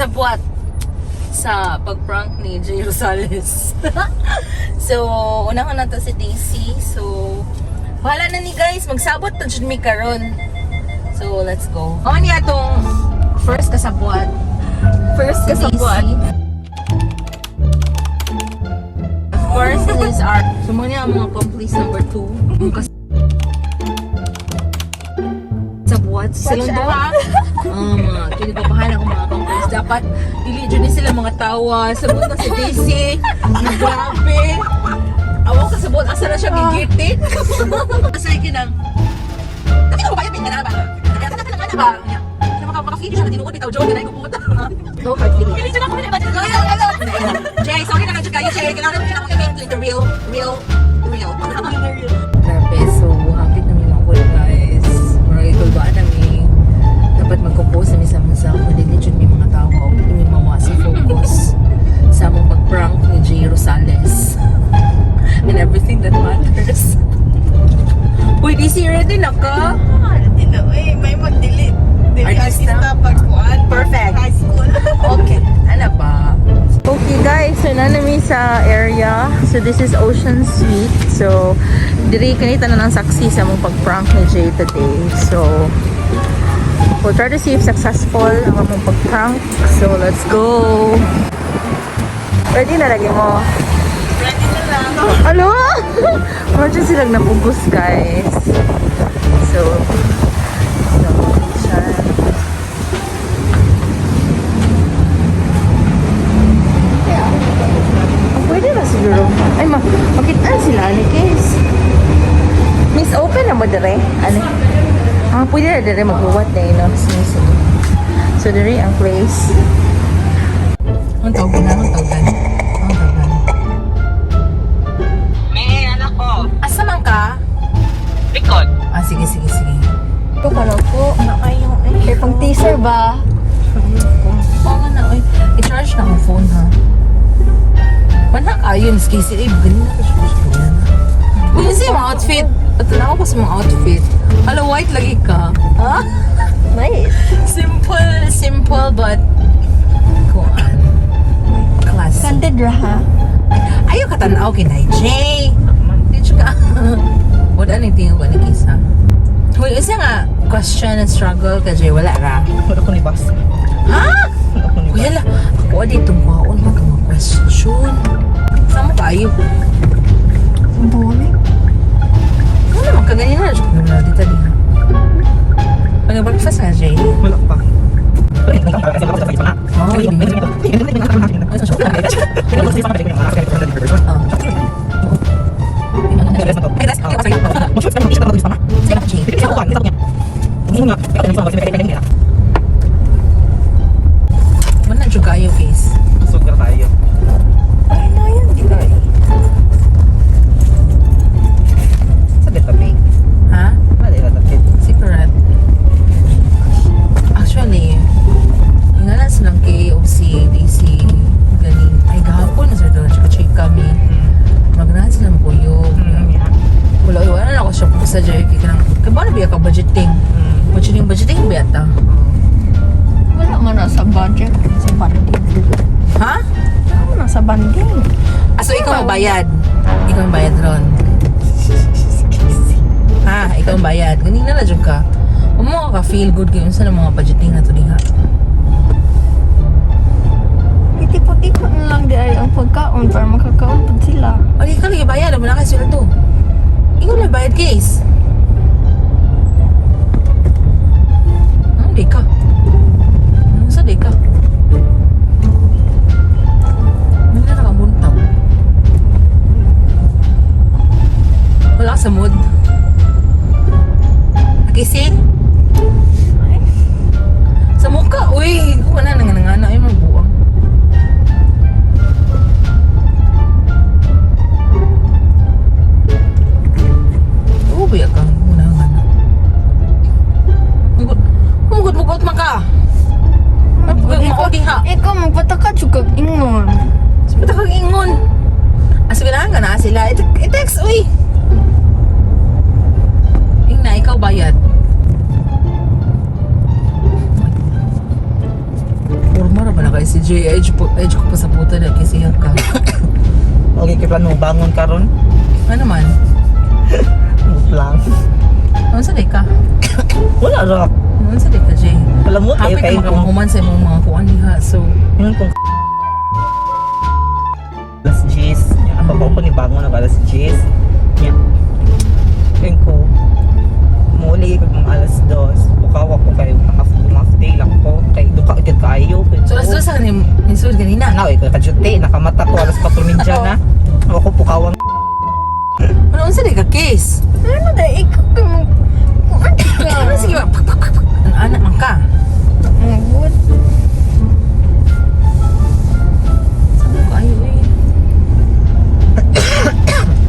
Nabuhat sa pag-prank ni Jay Rosales. So, unang na to si Daisy. So, bahala na ni guys. Magsabot na dyan mi karon. So, let's go. Ano niya itong first kasabuat? First kasabuat. Of course, these are so mga ang mga complice number 2. Kasabuat. Silang doha. Mga kinipapahan ako mga complice. Dapat dili dyan sila mga tawa. Sabot na si Daisy. Grabe. Awang kasabot. Asa na siya gigitit. Asay kinang. Dami ka mabayad din ka na ba? Ano ba? Makaka-feed siya na tinuod itaw Joe, dinay ko pumunta. No hard feeling. Hindi siya na ako pinag-budget. Jay, sorry na kadyo kayo, Jay. Kailangan mo siya na mag-make the real. Grabe, so hapit na may mga kulo guys. Marami kulbaan na may dapat mag-compose na may sa kung diligent may mga tao o may mawasi focus sa mong pag-prank ni Jay Rosales and everything that matters. Uy, DC ready na ka? May mag-delete. Artista? Pagkuhan. Perfect. High school. Okay. Ano ba? Okay guys, so nanami sa area. So this is Ocean Suite. So, diri kanita na ng saksi sa mong pag-prank ni Jay today. So, we'll try to see if successful ang mong pag-prank. So, let's go! Ready na lagi mo? Ready na lang. Ano? Medyo silang napugos guys. So, pwede na siguro. Ay, makitaan sila, ano, guys? Miss, open na mo dere? Ano? Pwede na dere magbuwat na yun, no? Sige. So, dere ang place. Ang tawag na. May anak ko. Asa man ka? Likod. Sige. Ito pala po. Nakayo, May pang teaser ba? Oo nga na, oy. I-charge na ang phone, ha? Mana kayo, Miss Casey. Eh, ganun na kasi gusto yan. Uy, kasi yung outfit. Ito na ako pa sa mga outfit. Hala, white lagi ka. Ha? Nice. Simple, but kuan. Classic. Candid ra ha? Ayaw katanaw kinay Jay. Did you ka? Wala nang tingin ko ni Kisa. Uy, isa nga, question and struggle ka Jay, wala ra. Wala ko ni boss. Ha? Uy, hala, ako dito maon mag mga question. Saan mo kayo? Boring. Ano naman, kaganyan na. Wala dito din. Mag-breakfast na, Jay. Wala pa. Oh, yun. Mana juga kayo, guys? Sugar tayo. Ay, na yan, di ba? Sa detabi. Ha? Wala yung detabi. Secret. Actually, ingalan silang KOC, DC, galing. Ay, gahapon na sila doon, check kami. Maganahan sila maguyog. Wala na ako siya po sa Jay. Kaya ba na biya ka budgeting? Budgeting biya ta? Wala man na sa budget. Sa banding. Ha? Wala na sa banding. So ikaw ang bayad? Ikaw ang bayad ron? Ha? Ikaw ang bayad? Ganun na lang ka. Mo ka feel good kayo sa mga budgeting na to diha. Itipot-ipot na lang di ay ang pagkaon para makakaon pa sila. Okay ka lagi bayad. Wala ka sila to. Ikaw na bayad case. Di ka. Sa di ka. Hindi na nakamuntaw. Wala ka sa mood. Nagising? Sa mukha, uy. Wala na nga ay magbuang. Ubi ka. Muna nga na. Mugot man ka. Maudi ha. Ikaw magpataka tsukag ingon. Sabi kang ingon. Asaganahan ka na sila. I-text, uy. Tingnan, ikaw bayad. Forma na ba na kayo? si Jay. Edge ko pa sa puta na kasi ka. Okay, kaya plano bangon karon. Ano man? Lang. Ano sa ka? Wala ra. Ano sa ka, Jay? Alam mo kayo Happy kayo na makahuman sa imong mga kuan diha. So, yun kung alas 10. Ako pa ni bangon na alas 10. Yeah. Yun ko. Muli ko mga alas 2. Bukaw ako kayo half day lang ko. Kay duka ikit kaayo. so alas doon sa nisod ganina. Now, ikaw kadyute. Nakamata ko alas 4 minja na. Ako pukawang. Ano sa ka, case? Ano na, ikaw ka mo. Kuan ka. Ano sige ba? Ang anak man ka. Magod. Sabi ko, ayo eh.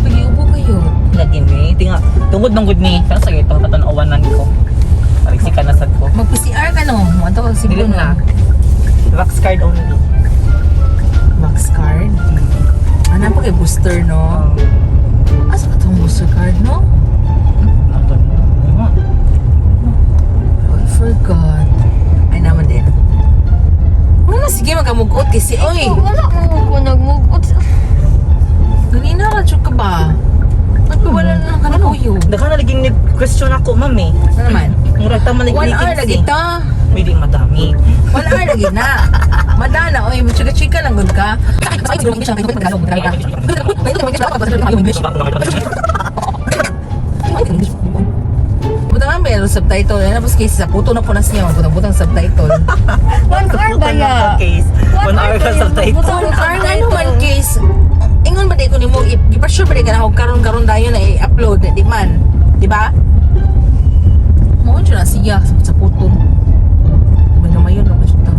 Pag-iubo kayo. Lagi ni. Tinga. Tungod ng good ni. Kaya sa ito, katanawanan ko. Paliksikan na sad ko. Mag-PCR ka no? Ano ka si Dili Bruno? na. Vax card only. Max card? Ano pa kay booster no? Asa ka itong booster card no? I forgot. Ay naman din. Wala sige magkamugot kasi oy. Wala mo ko nagmugot. Ganina ka chuk ka ba? Nagpawala na lang ka na kuyo. Daka na laging question ako, mami. Ano naman? Murag tama 1 hour lagi ta. Hindi madami. 1 hour lagi na. Madana oy, chika-chika lang gud ka. Buta nga meron subtitle. Yan tapos case sa puto na punas niya. Butang subtitle. 1 hour ba ya? Case. 1 hour ka sa title. Kung nga naman case, ingon ba di ko nimo, i-pressure ba di ka na kung karon dayon na i-upload, di man. Di ba? Mo na siya sa puto. Diba naman yun, ako siya.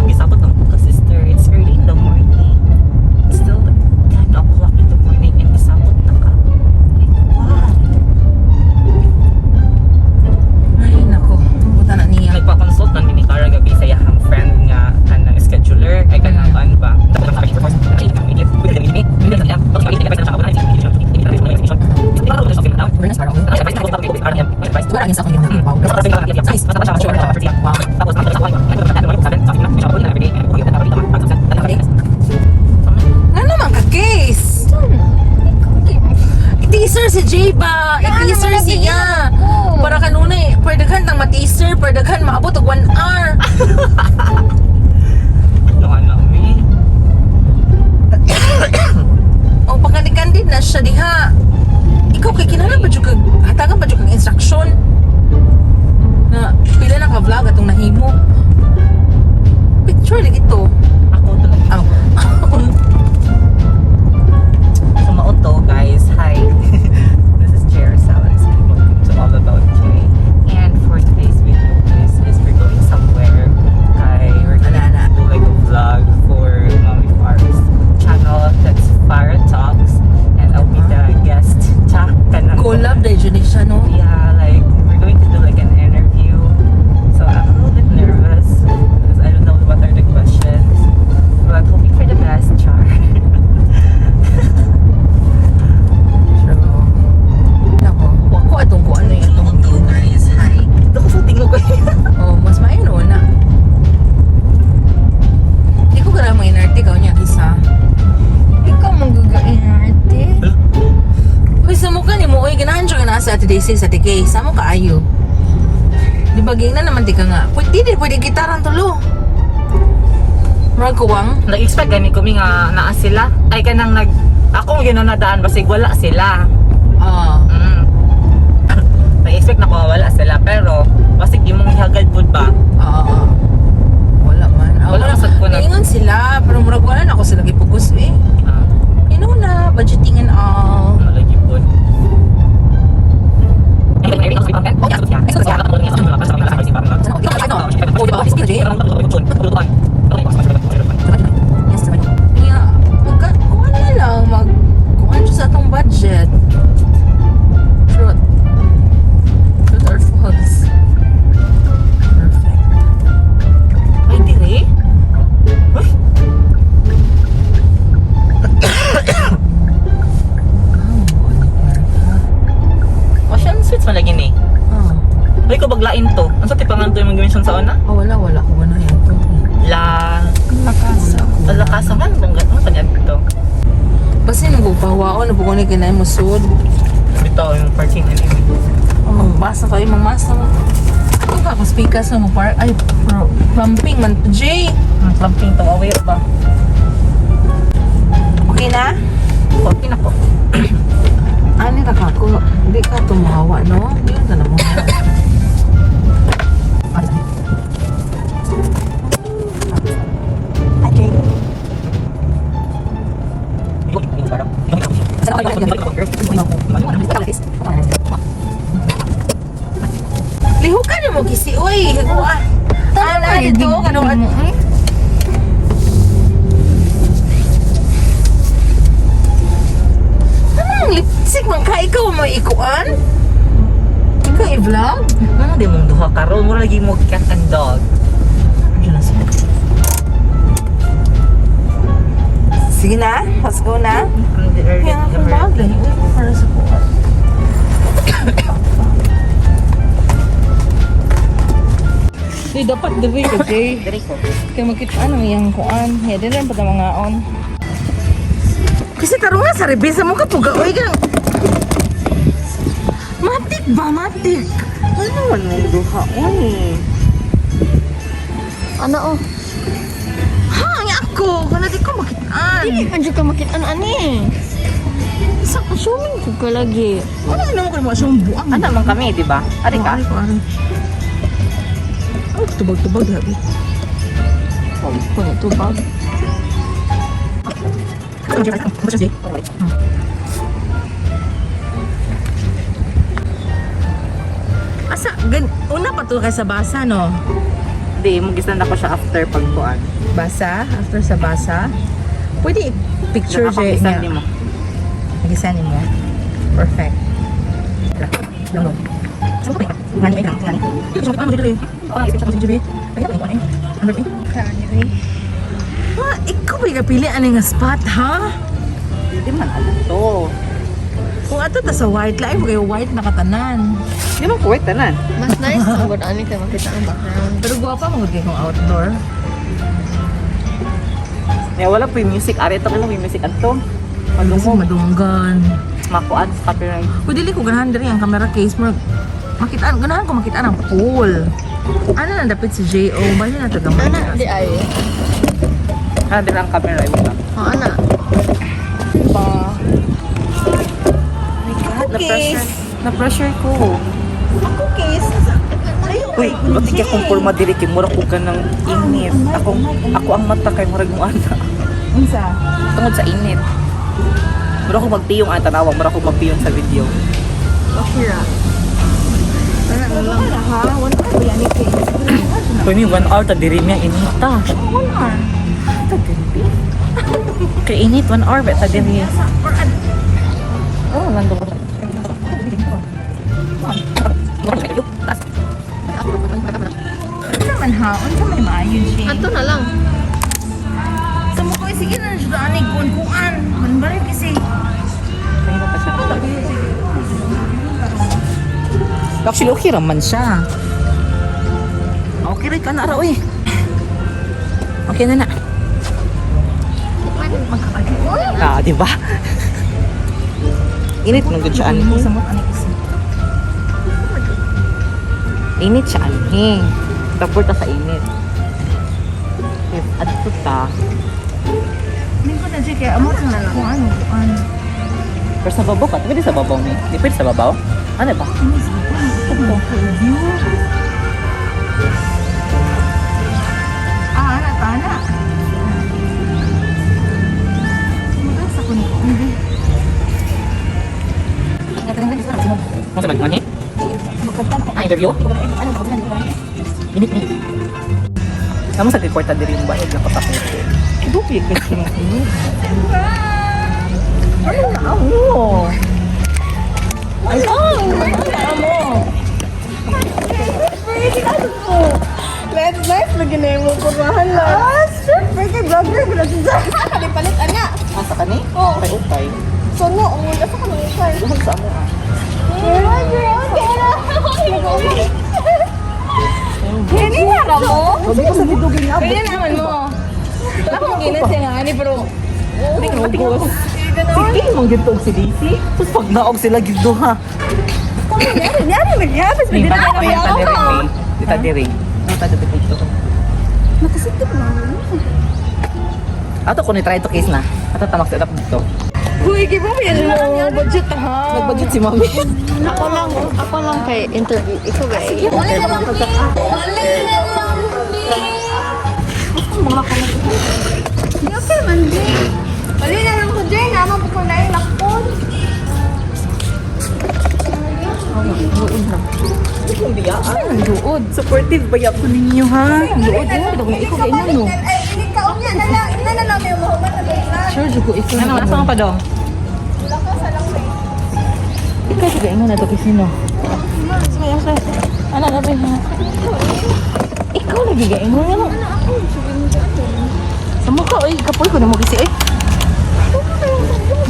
Gisabot ng ka, sister. It's early in the morning. It's still 10 o'clock in the morning and gisabot na ka. Wow. Ay, nako. Buta na niya. Nagpa-consult na ni Cara gabi sa yahang friend nga kanang scheduler ay kanang ano ba? Nga naman ka, case? I-teaser si Jay ba? I-teaser siya. Para kanunay, pwedaghan nang ma-teaser, pwedaghan maabot og 1 hour. O pagkandid na siya diha. Ikaw kay kinahanglan ba jud kag hatagan ba jud kag instruction? Na pila na ka vlog atong nahimo. Picture like ito. Ako talaga. So mauto guys, hi. This is Jay Rosales and welcome to All About Jay. And for today's video is we're going somewhere. We're gonna do like a vlog for Mommy Far's channel that's Farah Talks, and I'll be the guest. Collab dahil dyan siya, no? Yeah, like we're going to do like an interview. So I'm a little bit nervous because I don't know what are the questions, but hoping for the best, Char. Nako, wako atong kung ano yung atong Ito ko sa tingin ko. oh, mas maayro na. Hindi ko gara mga inarte ka niya kisa. Ikaw magagain arte. Uy, sa mukha ni mo, uy, ganahan siya ganahan sa Ate Daisy, sa Ate Kaye. Sa mo kaayo. Di ba, ging na naman di ka nga. Pwede gitaran tulo. Marag kuwang. Nag-expect gani ko nga naa sila. Ay kanang ako yun na nadaan basig wala sila. Ah. Nag-expect na ko wala sila pero basig di mong ihagad pud ba. Wala man. Wala sad ko na. Ingon sila, pero murag wala na ako sila gipugus eh. You know na, budgeting and all. Malagi pud. Kuha na lang, kuha siya sa atong budget. Truth or false? Perfect. ko ni kinay mo sud. Dito yung parking anyway. Oh, basa kayo mang masa mo. Ito ka speaker sa mo park. Ay, bro, pumping man to Jay. Clamping to away ba? Okay na? Okay na po. Ani ra ka ko. Hindi ka tumawa, no? Yun na mo. Lihukan mo kisi, uy. Ana dito kanong lipstick man ka ikaw mo ikuan? Ikaw i-vlog? Ano di mong duha karon mo lagi mo cat and dog. Diyan na siya. Sige na, let's go na. Kaya nga kung bag lang, uy, para sa kuwan. Di dapat diri ka, Jay. Diri ko. Kaya makita ano yung kuan. Kaya din rin pa mga on. Kasi taro nga sa rebisa mo kapuga. Uy, ganang... Matik ba? Matik. Ano man mong duha? Uy. Ano oh? Ha, nga ako. Kaya di ko makitaan. Dili man jud ka makita ani. Sa assuming ko ka lagi. Ano naman ko yung mga siyang buang? Ano man kami, di ba? Ari ka? Ari ko, ari. Ay, tubag-tubag, habi. Kung ito ba? Asa, una pa to kay sa basa, no? Hindi, mag-island ako siya after pagkuan. Basa, after sa basa. Pwede picture siya. Nakapag-island mo. Nagisan mo. Perfect. Lang mo. Saan ko ba? Ngani, may lang. Ngani. Ito siya, ano dito rin? Oo, isip siya ko si Ay, ito yung Number 8. Anyway. Ha, ikaw ba yung pili nga spot, ha? Hindi man alam to. Kung ato ta sa white life, kayo white nakatanan. Hindi man kuwait tanan. Mas nice ang good ani kay makita ang background. Pero guwapa mo kung outdoor. Wala po yung music. Ari ito lang yung music. Ato. Kasi Malungog. madunggan. Makuan sa copyright. Kung dili ko ganahan diri ang camera case mo, makitaan, ganahan ko makitaan ang pool. Ano na dapit si J.O. Bali na ito gamay. Ana di ay. Ah, din ang copyright. Oh ana. Ba? Na-pressure. Na-pressure ko. Ako case. Uy, pati ka kung forma diri kay mura ko ka ng init. Ako ang mata kay murag mo ana. Unsa? Tungod sa init. Mura ko magpiyong ang tanawag, mura ko magpiyong sa video. Okay ra. Ano lang ha? 1 hour ba yan ni case? Kung may 1 hour ta diri niya inita. 1 hour. Kay init 1 hour ba ta diri. Oh, nando ko. Ano naman ha? Unsa may maayo siya? Ato na lang. Sa mo ko sige na siya ani kuan. Manbare kasi. Actually, okay raman siya. Okay rin ka na raw eh. Okay na na. Ah, di ba? Init ng good siya ani. Sa mo ani kasi. Init siya ani. Tapos ta sa init. If adto ta. Hindi ko na siya kaya amo na lang kung ano. Pero sa babaw ka, pwede sa babaw ni. Di pwede sa babaw? Ano ba? Ana, tana. Masa ko nito. Hindi. Ano sa bagay? Ah, interview? Init ni. Kamu sa reporta diri yung bayad na patakot. Dupli ka siya. Ano na amo? Ay, ano na amo? Let's lagi na yung kurmahan lang. Ah, sure. Pwede vlogger ko na siya. Kalipalit, ana. Asa ka ni? Oo. Kay Ukay. So, no, ang muna sa kanong ukay. Duhan sa amo ah. Hindi na mo? Hindi ko sa bidugin nga. Kaya naman mo. Ako ang ginan siya nga, ani, pero Hindi ka matigyan ko. Sige, mong gintog si Daisy. Tapos pag naog sila gito ha. Nyari magyabas. Hindi pa ako yung tadiring eh. Di tadiring. Ano tadiring dito? Nakasitip na. Ato ko ni try to case na. Ato tamak set up dito. Uy, gibo mo yan mo. Budget ha. Nag-budget si mami. Ako lang kay interview. Ikaw guys. Sige, Okay, mga pagka. okay man, Jay. Pali na lang ko, Jay. Naman po ko na yung lakpon. Ang biyaan. Ang duod. Supportive ba yan po ninyo ha? Ang duod. Ikaw kayo na, no? Ay, ini ka unya na lang yung mahuman na lang. Sure, Jugo. Ikaw Ano, nasa mga pa daw? Ikaw kayo na to kasi, no? Ano, gabi ha? Ikaw lagi kayo mo yan. Sa mukha, oy. Kapoy ko na mo kasi, eh.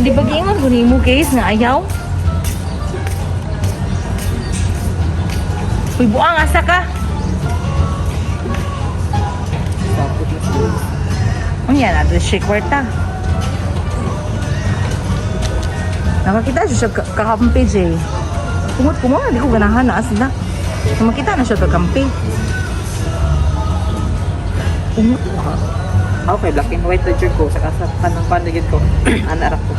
Di ba gaingan ko ni mo, case, na ayaw? Uy, buang asa ka. Ang yan, ato siya kwarta. Nakakita siya kakampi, Jay. Kumot ko mo, hindi ko ganahan na sila. Makita na siya kakampi. Kumot ko ha. Okay, black and white ledger ko. Saka sa kanang pandigid ko. Anarak ko.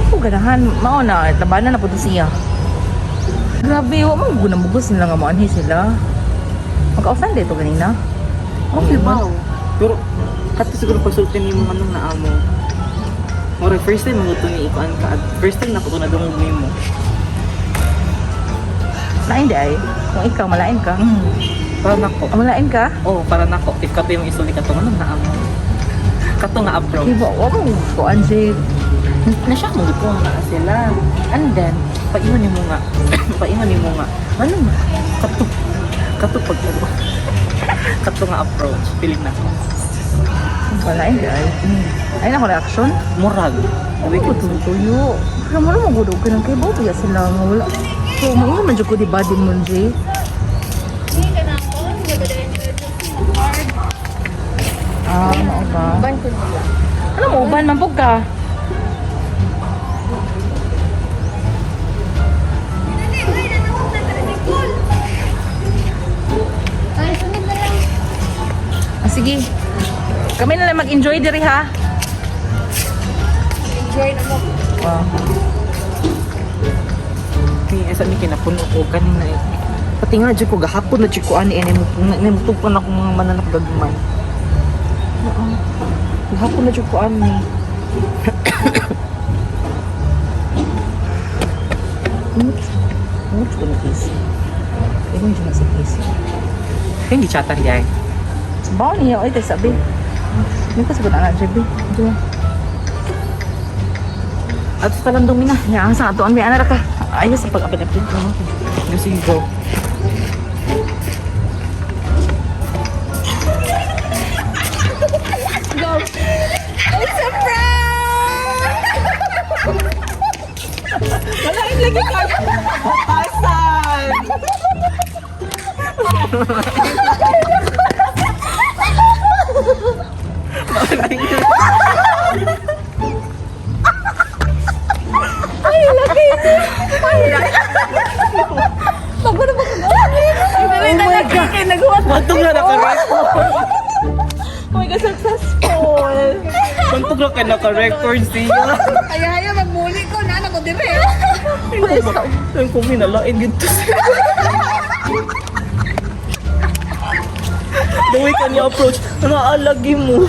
Ako ganahan, mao na, tabanan na po to siya. Grabe, wala mo gunamugos nila nga maanhi sila. Magka-offend ito kanina. Okay ba? Pero, kato siguro pagsultin yung mga nung naamo. Or first time mo ito ni ikuan ka. First time na ko ito na dumog mo. Lain di ay. Kung ikaw, malain ka. Para nako. Malain ka? Oh, para nako. Kato yung isuli ka ito. Anong naamo? Kato nga approach. Diba, wala mo kuan, Jay. Nasyak mo dito nga sila. And then, paiwan mo nga. Paiwan mo nga. Ano nga? Kato pag ano. Kato nga approach. Piling na ko. Malain di ay. Ay na ko reaction. Murag. Sabi ko tuyo. Pero mo naman gudog ka ng kay Bob. Kaya sila nga wala. So, mga man dyan ko di ba din mo, Jay? Ano ba? Ano mo, uban, mampog ka? Sige. Kami na lang mag-enjoy diri ha. Enjoy na mo. Wow. Esa ni kinapuno ko kanina eh. Pati nga dyan ko gahapon na dyan ko ani nimutugpan ako mga mananap gagmay. Gahapon na dyan ko ani. Ano ko na case? Ikaw dyan na sa case. Hindi chatan di ay. Bawa niya, oy, tayo sabi. Hindi ko sabi na anak, Jebe. At sa talandong mina. Nga, sa atuan, may anak ka. Ayos sa pag-apit-apit ko. Sige go. It's a prank! Malain lagi kayo. Asan? Bantog na naka-record. Oh my God, successful! Bantog na kayo naka-record siya. Haya-haya, magmuli ko. Nana ko dire. Ang kung minalain dito siya. The way ka niya approach, naalagi mo.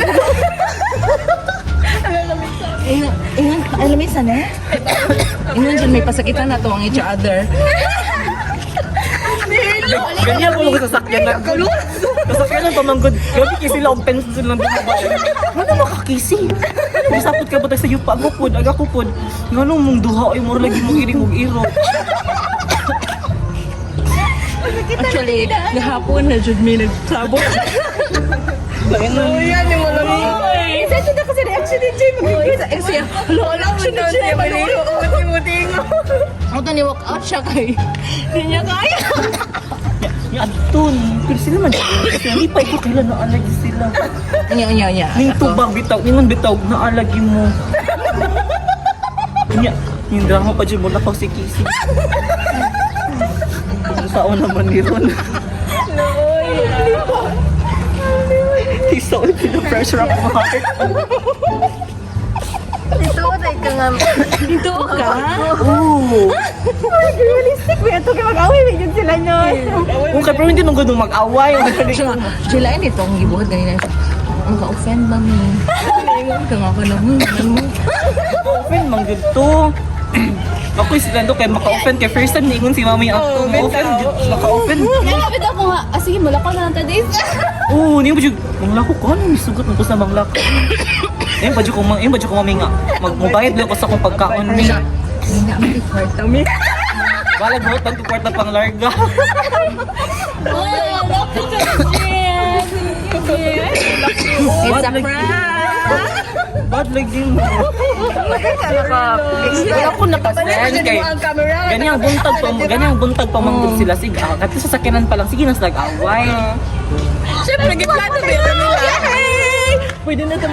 Alam mo isa na? Ingon dyan may pasakitan na to ang each other. Ganyan ko lang sasakyan na. Sasakyan ng pamanggod. Grabe kisi lang ang pencil lang bumabayan. Ano makakisi? Masapot ka ba tayo sa yupa? Agapod, agakupod. Nga mong duha ay mo lagi mong iring og iro. Actually, gahapon na jud may nagsabot. Yan yung wala mo. Isa ito na kasi reaction ni Jay. Siya, lola mo na siya. Umuti-muti mo. Ako to ni walk out siya kay. Hindi niya kaya. Yung adton. Pero sila man. Kasi hindi pa ikaw kailan naalagi sila. Anya. Ning tubang bitaw. Ningon bitaw naalagi mo. Nya. Yung drama pa dyan mo lakaw si Kc. Ang taon naman ni Ron. He's so pressure up my heart. Ito ko tayo ka nga. Dito ka? Oo. Realistic ba ito? Kaya mag-away ba yun sila nun? Okay, pero hindi nung gano'ng mag-away. Sila ini itong gibuhat ganina. Maka-offend ba mo? Ingon ka nga ka naman. Open, mang dito. Ako'y sila doon kaya maka-open kaya first time niingon si mami ako. Open, maka-open. Nalapit ako nga. Sige, mula ko na lang tayo. Oo, niyo ba dyan, manglako ko, ano yung sugot mo ko sa manglako? Eh, ba dyan ko mami nga, magmubayad lang ko sa akong pagkaon ni. Hindi na ang kwarta mo. Balag mo, tanto kwarta pang larga. Oh, lapit ka It's a prank! Bad like din mo. Ako nakasend kay ganyang buntag pa manggod sila sige kasi sa sakyanan pa lang sige nas nag-away. Siyempre, giplano ba yun nila? Pwede na ito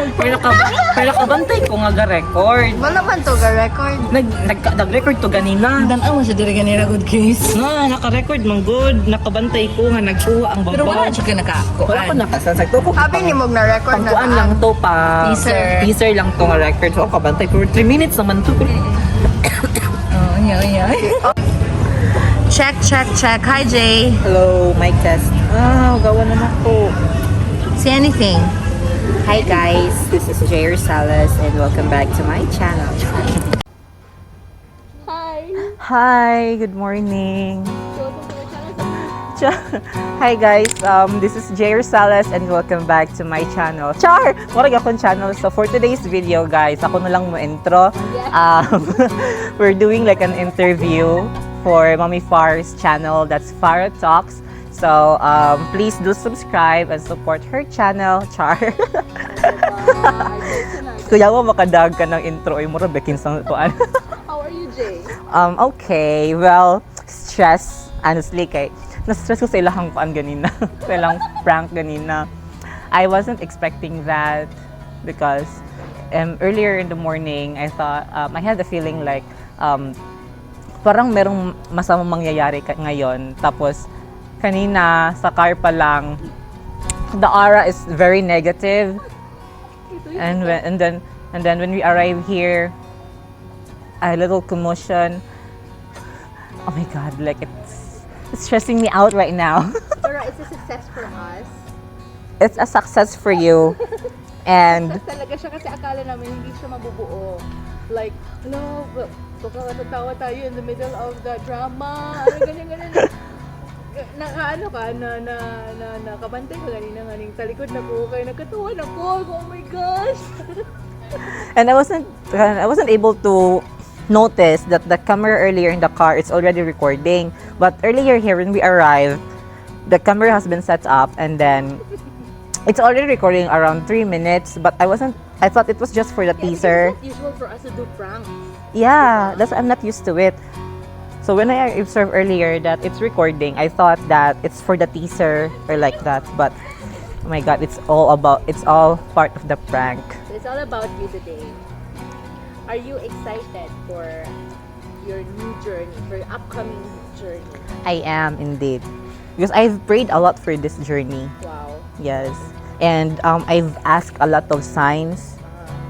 pero kabantay ko nga ga-record. Wala man to ga-record. Nag-record to ganina. Tanaw mo siya diri ganira good case. Naka-record man good. Nakabantay ko nga nagkuha ang babaw. Pero wala siya ka nakakuan. Wala ko nakasansag to ko. Sabi ni Mog na record na. Pagkuan lang to pa. Teaser lang to nga record. So kabantay for 3 minutes naman to. Oh, anya. Check. Hi, Jay. Hello, mic test. Gawa naman ko. See anything? Hi guys, this is Jay Rosales and welcome back to my channel. Hi, good morning. Hi guys, this is Jay Rosales and welcome back to my channel. Char! Warag akong channel. So for today's video guys, ako na lang mo intro. We're doing like an interview for Mommy Far's channel, that's Farah Talks. So please do subscribe and support her channel, Char. Kuya mo makadag ka ng intro ay mura bekin sa tuan. How are you, Jay? Okay, well, stress honestly kay na-stress ko sa ilahang paan ganina. Sa ilang prank ganina. I wasn't expecting that because earlier in the morning, I thought, I had the feeling like parang merong masamang mangyayari ngayon. Tapos, kanina, sa car pa lang, the aura is very negative. And then when we arrive here, a little commotion. Oh my God, like it's stressing me out right now. Pero it's a success for us. It's a success for you. And Talaga siya kasi akala namin hindi siya mabubuo. Like, no, baka matatawa tayo in the middle of the drama. Ganyan. Nakaano ka, nakabantay ko ganina nga ning talikod na ko, kaya nagkatuwa na ko. Oh my gosh! and I wasn't able to notice that the camera earlier in the car is already recording. But earlier here when we arrived, the camera has been set up and then it's already recording around 3 minutes. But I thought it was just for the teaser. It's not usual for us to do pranks. Yeah, that's I'm not used to it. So when I observed earlier that it's recording, I thought that it's for the teaser or like that. But oh my God, it's all part of the prank. So it's all about you today. Are you excited for your new journey, for your upcoming journey? I am indeed. Because I've prayed a lot for this journey. Wow. Yes. And I've asked a lot of signs,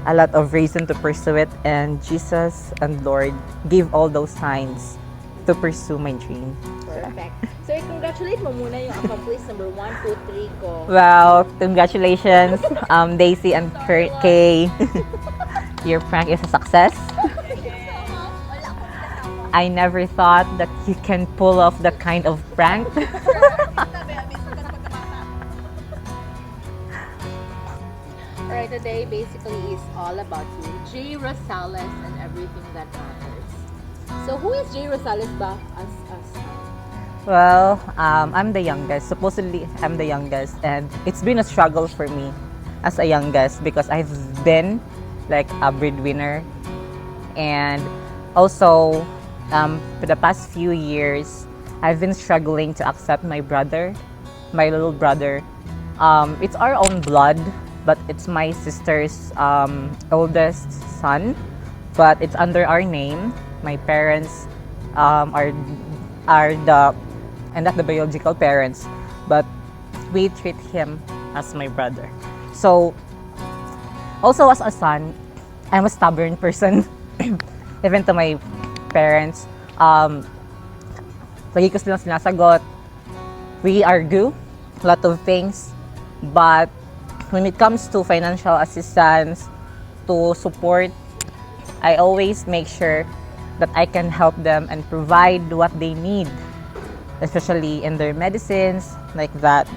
a lot of reason to pursue it. And Jesus and Lord gave all those signs to pursue my dream. Perfect. So congratulate mo muna yung accomplice number 1, 2, 3 ko. Well, congratulations, Daisy and Kaye. Your prank is a success. I never thought that you can pull off that kind of prank. Alright, today basically is all about you, Jay Rosales and everything that matters. So who is Jay Rosales ba as us? Well, I'm the youngest. Supposedly, I'm the youngest. And it's been a struggle for me as a youngest because I've been like a breadwinner. And also, for the past few years, I've been struggling to accept my brother, my little brother. It's our own blood, but it's my sister's oldest son, but it's under our name. My parents are the and not the biological parents, but we treat him as my brother. So also as a son, I'm a stubborn person. Even to my parents, lagi ko silang sinasagot. We argue a lot of things, but when it comes to financial assistance, to support, I always make sure that I can help them and provide what they need, especially in their medicines, like that.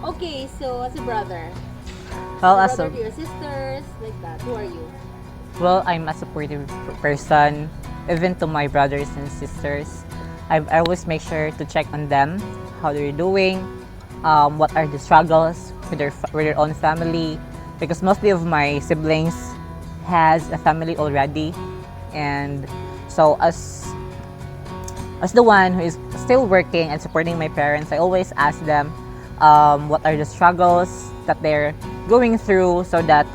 Okay, so as a brother, Well, as as a a brother to your sisters, like that, who are you? Well, I'm a supportive person, even to my brothers and sisters. I always make sure to check on them, how they're doing, what are the struggles with their own family, because mostly of my siblings has a family already, and so as the one who is still working and supporting my parents, I always ask them what are the struggles that they're going through, so that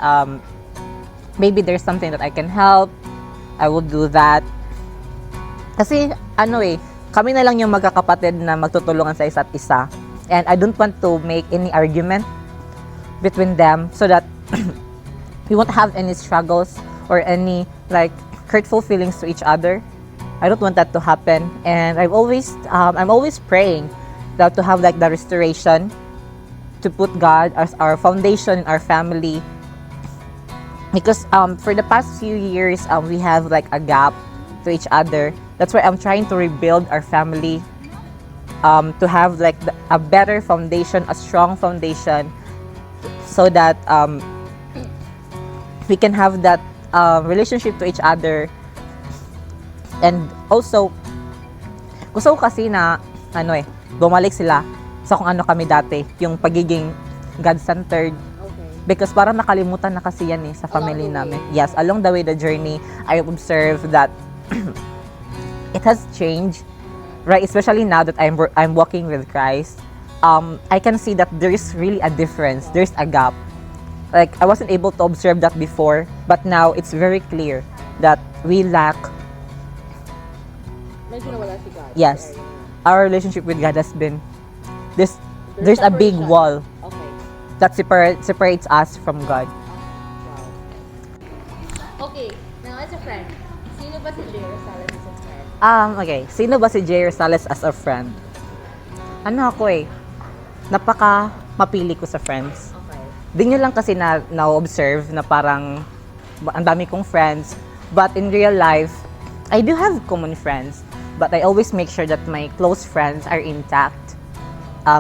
maybe there's something that I can help, I will do that. Kasi kami na lang yung magkakapatid na magtutulungan sa isa't isa. And I don't want to make any argument between them, so that we won't have any struggles or any hurtful feelings to each other. I don't want that to happen. And I'm always praying that to have the restoration, to put God as our foundation in our family. Because for the past few years, we have a gap to each other. That's why I'm trying to rebuild our family, to have a better foundation, a strong foundation, so that we can have that relationship to each other. And also, gusto ko kasi na bumalik sila sa kung ano kami dati, yung pagiging God-centered. Because parang nakalimutan na kasi yan sa family namin. Yes, along the way, the journey, I observed that it has changed, right? Especially now that I'm walking with Christ, I can see that there is really a difference. There's a gap. I wasn't able to observe that before, but now it's very clear that we lack. Medyo nawala si God. Yes, our relationship with God has been there's a big separation. wall Okay. that separates us from God. Okay, now as a friend, sino ba si Jay Rosales as a friend? Okay. Sino ba si Jay Rosales as a friend? Napaka mapili ko sa friends. Okay. Di nyo lang kasi na-observe na parang ang dami kong friends. But in real life, I do have common friends. But I always make sure that my close friends are intact. I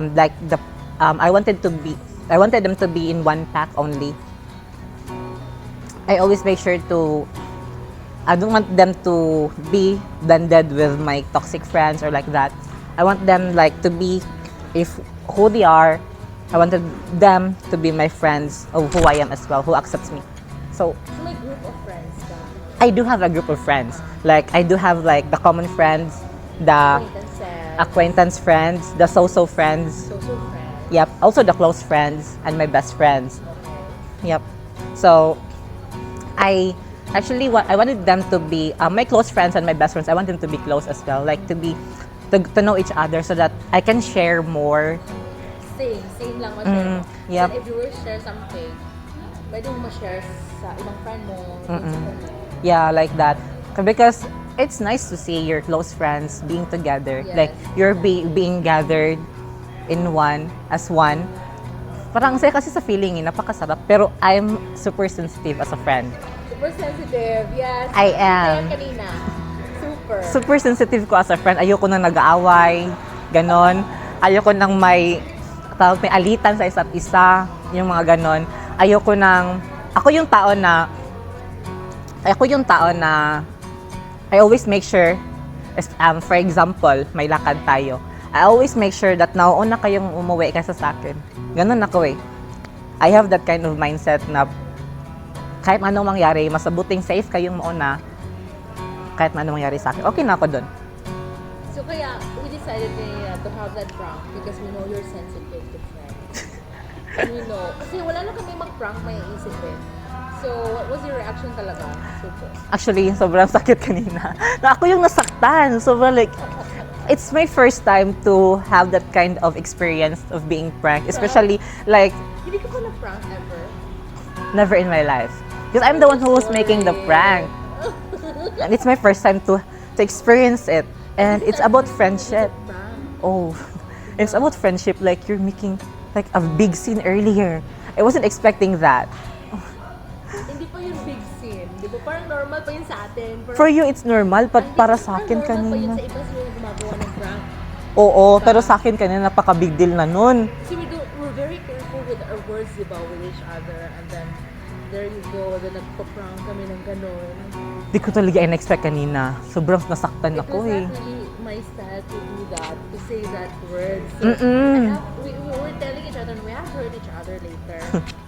wanted them to be in one pack only. I always make sure I don't want them to be blended with my toxic friends or like that. I want them to be who they are. I wanted them to be my friends of who I am as well, who accepts me. So May group of friends ka? I do have a group of friends. I do have the common friends, the acquaintance friends, the so-so friends. Social friends. Yep. Also the close friends and my best friends. Okay. Yep. So I wanted them to be my close friends and my best friends. I want them to be close as well, to know each other, so that I can share more. Same lang ma-share mo. Yep. So if you will share something, pwede mo ma-share sa ibang friend mo. Yeah, like that. Because it's nice to see your close friends being together. Yes. You're being gathered in one, as one. Parang saya kasi sa feeling, napakasarap. Pero I'm super sensitive as a friend. Super sensitive, yes. I am. Kaya kanina. Super. Super sensitive ko as a friend. Ayoko nang nag-aaway, ganon. Ayoko nang may alitan sa isa't isa, yung mga ganon. Ako yung tao na I always make sure, for example, may lakad tayo. I always make sure that nauuna kayong umuwi kaysa sa akin. Ganun ako I have that kind of mindset na kahit anong mangyari, mas mabuting safe kayong mauna kahit na ano mangyari sa akin. Okay na ako dun. So kaya, we decided to have that prank because we know you're sensitive to friends. And we know, kasi wala na kami mag-prank, may isip eh. So, what was your reaction talaga? Super. Actually, sobrang sakit kanina. Na ako yung nasaktan. Sobrang like, it's my first time to have that kind of experience of being pranked. Especially, like, Hindi ka pa na-prank ever? never in my life. Because I'm the one who was making the prank. And it's my first time to experience it. And it's about friendship. Prank. Oh, it's about friendship. Like, you're making like a big scene earlier. I wasn't expecting that. Hindi pa yung big scene. Di ba? Parang normal pa yun sa atin. Parang, For you, it's normal. But Hindi, para sa akin parang normal pa yun kanina. sa iba sila yung gumagawa ng prank. Oo, pero sa akin kanina napaka-big deal na nun. Kasi we're very careful with our words, di ba, with each other. And then, there you go. Then, nagpa-prank kami ng ganon. Di ko talaga in-expect kanina. Sobrang nasaktan It ako was eh. not really my style to do that, to say that word. So, Mm-mm. we were telling each other, and we have heard each other later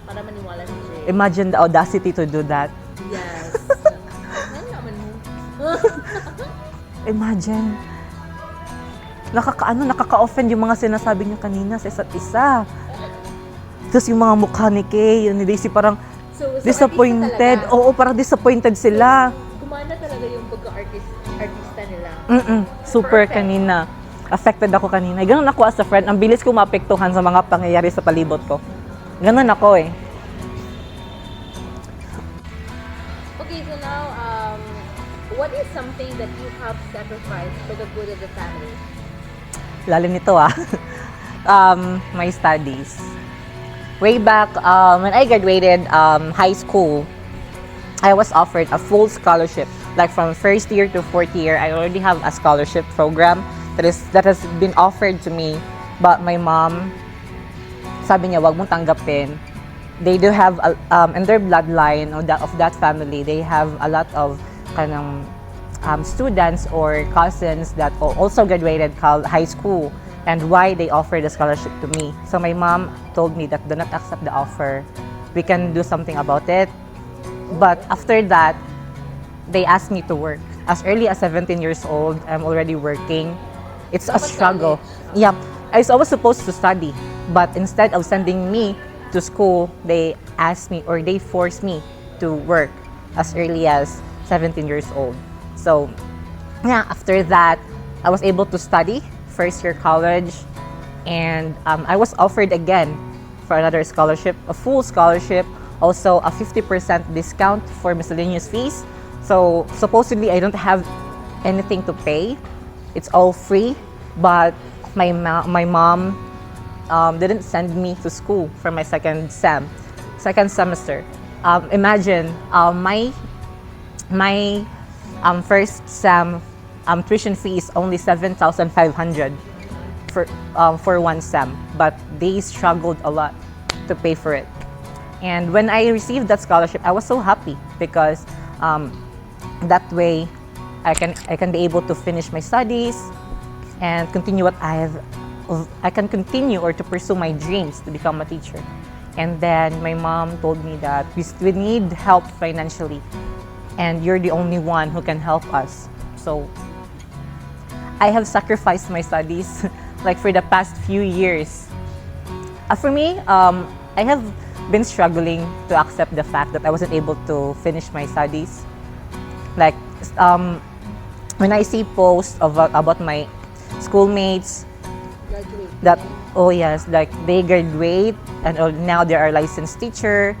para maniwala si Jay. Imagine the audacity to do that. Yes. Ano naman mo? Imagine. Nakaka-offend yung mga sinasabi niyo kanina sa isa't isa. Tapos yung mga mukha ni Kay, ni Daisy parang So, disappointed. artista talaga. Oo, parang disappointed sila. Gumana talaga yung pagka-artista nila. Super Perfect. kanina. Affected ako kanina. Ganun ako as a friend. Ang bilis ko maapektuhan sa mga pangyayari sa palibot ko. Ganun ako eh. Okay, so now, what is something that you have sacrificed for the good of the family? Lalim nito ah. My studies. Way back when I graduated high school, I was offered a full scholarship. Like from first year to fourth year, I already have a scholarship program that has been offered to me. But my mom, sabi niya, wag mong tanggapin. They do have, in their bloodline of that family, they have a lot of kanang students or cousins that also graduated high school. And why they offered the scholarship to me. So my mom told me that do not accept the offer. We can do something about it. But after that, they asked me to work. As early as 17 years old, I'm already working. It's a struggle. Yep. I was supposed to study, but instead of sending me to school, they asked me or they forced me to work as early as 17 years old. So, yeah, after that, I was able to study first year college, and I was offered again for another scholarship, a full scholarship, also a 50% discount for miscellaneous fees. So supposedly I don't have anything to pay. It's all free, but my mom didn't send me to school for my second semester. Imagine my first sem tuition fee is only 7,500 for one sem, but they struggled a lot to pay for it. And when I received that scholarship, I was so happy because that way I can be able to finish my studies and continue I can continue or to pursue my dreams to become a teacher. And then my mom told me that we need help financially, and you're the only one who can help us. So I have sacrificed my studies like for the past few years. For me, I have been struggling to accept the fact that I wasn't able to finish my studies. Like when I see posts about my schoolmates Graduate. that like they graduate and now they are licensed teacher,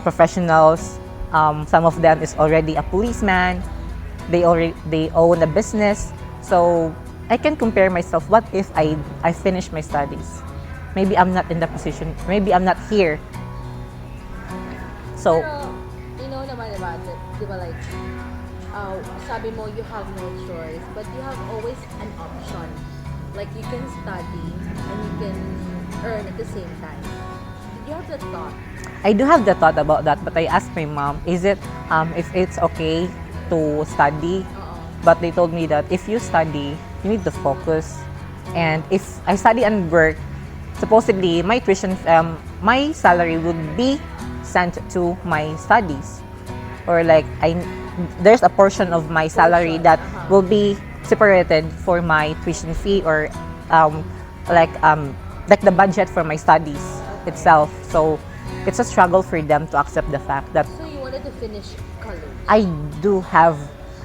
professionals. Some of them is already a policeman. They own a business. So I can compare myself. What if I finish my studies? Maybe I'm not in the position. Maybe I'm not here. So Pero, you know naman about it, di ba, like, sabi mo, you have no choice, but you have always an option. Like, you can study and you can earn at the same time. Did you have that thought? I do have the thought about that, but I asked my mom, is it if it's okay to study? But they told me that if you study, you need to focus. And if I study and work, supposedly my tuition, my salary would be sent to my studies. Or like there's a portion of my salary that will be separated for my tuition fee or like the budget for my studies itself. So it's a struggle for them to accept the fact that So you wanted to finish college? I do have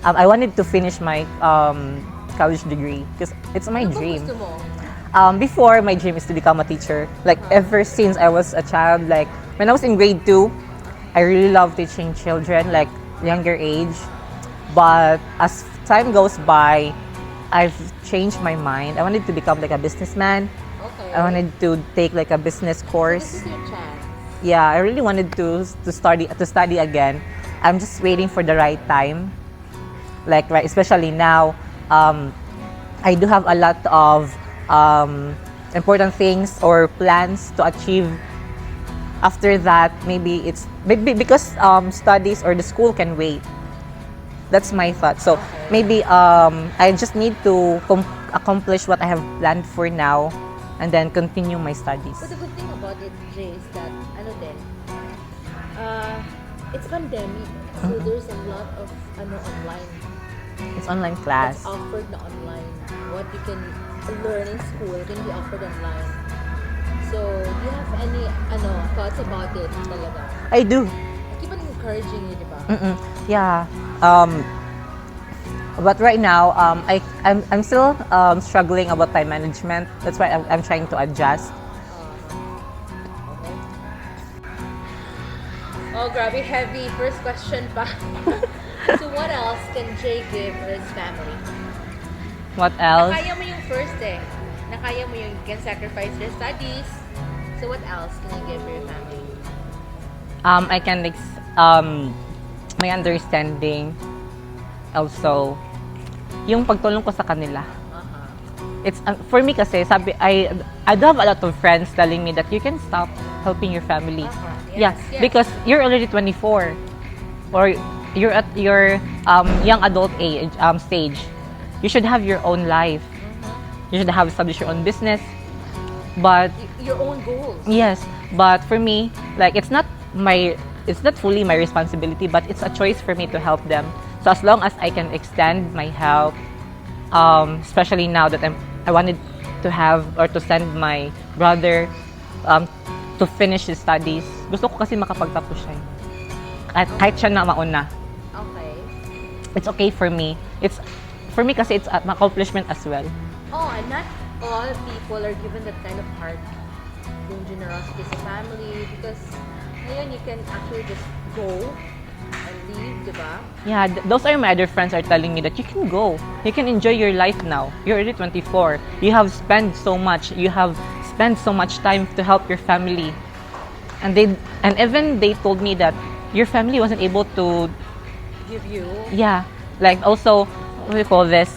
I wanted to finish my college degree because it's my Ano ba dream. gusto mo? Before, my dream is to become a teacher. Like ever since I was a child, like when I was in grade 2, I really love teaching children, like younger age. But as time goes by, I've changed my mind. I wanted to become like a businessman. Okay. I wanted to take like a business This course. is your chance. Yeah, I really wanted to study again. I'm just waiting for the right time. Like right, especially now, I do have a lot of important things or plans to achieve. After that, maybe because studies or the school can wait. That's my thought. So maybe I just need to accomplish what I have planned for now, and then continue my studies. But the good thing about it, Jay, is that it's pandemic. So there's a lot of online. It's online It's class. offered na online. What you can learn in school can be offered online. So, do you have any thoughts about it talaga? I do. I keep on encouraging you, di ba? Yeah. But right now, I'm still struggling about time management. That's why I'm trying to adjust. Okay. Oh, grabe, heavy. First question pa. So, what else can Jay give his family? What else? Nakaya mo yung first eh. Nakaya mo yung you can sacrifice your studies. So, what else can you give your family? I can my understanding also yung pagtulong ko sa kanila. It's for me kasi sabi I do have a lot of friends telling me that you can stop helping your family. Yes, Yeah, yes. because you're already 24 or you're at your young adult age stage. You should have your own life. You should have established your own business. But Your own goals. yes, but for me, like it's not fully my responsibility, but it's a choice for me to help them. So as long as I can extend my help, especially now that I wanted to have or to send my brother to finish his studies. Gusto ko kasi makapagtapos siya. Kahit siya na mauna. Okay. It's okay for me. It's for me kasi it's an accomplishment as well. Oh, and not all people are given that kind of heart, yung generosity sa family, because ngayon you can actually just go and leave, di ba? Yeah, those are my other friends are telling me that you can go. You can enjoy your life now. You're already 24. You have spent so much. You have spent so much time to help your family. And even they told me that your family wasn't able to, Give you. yeah, like also, what do you call this?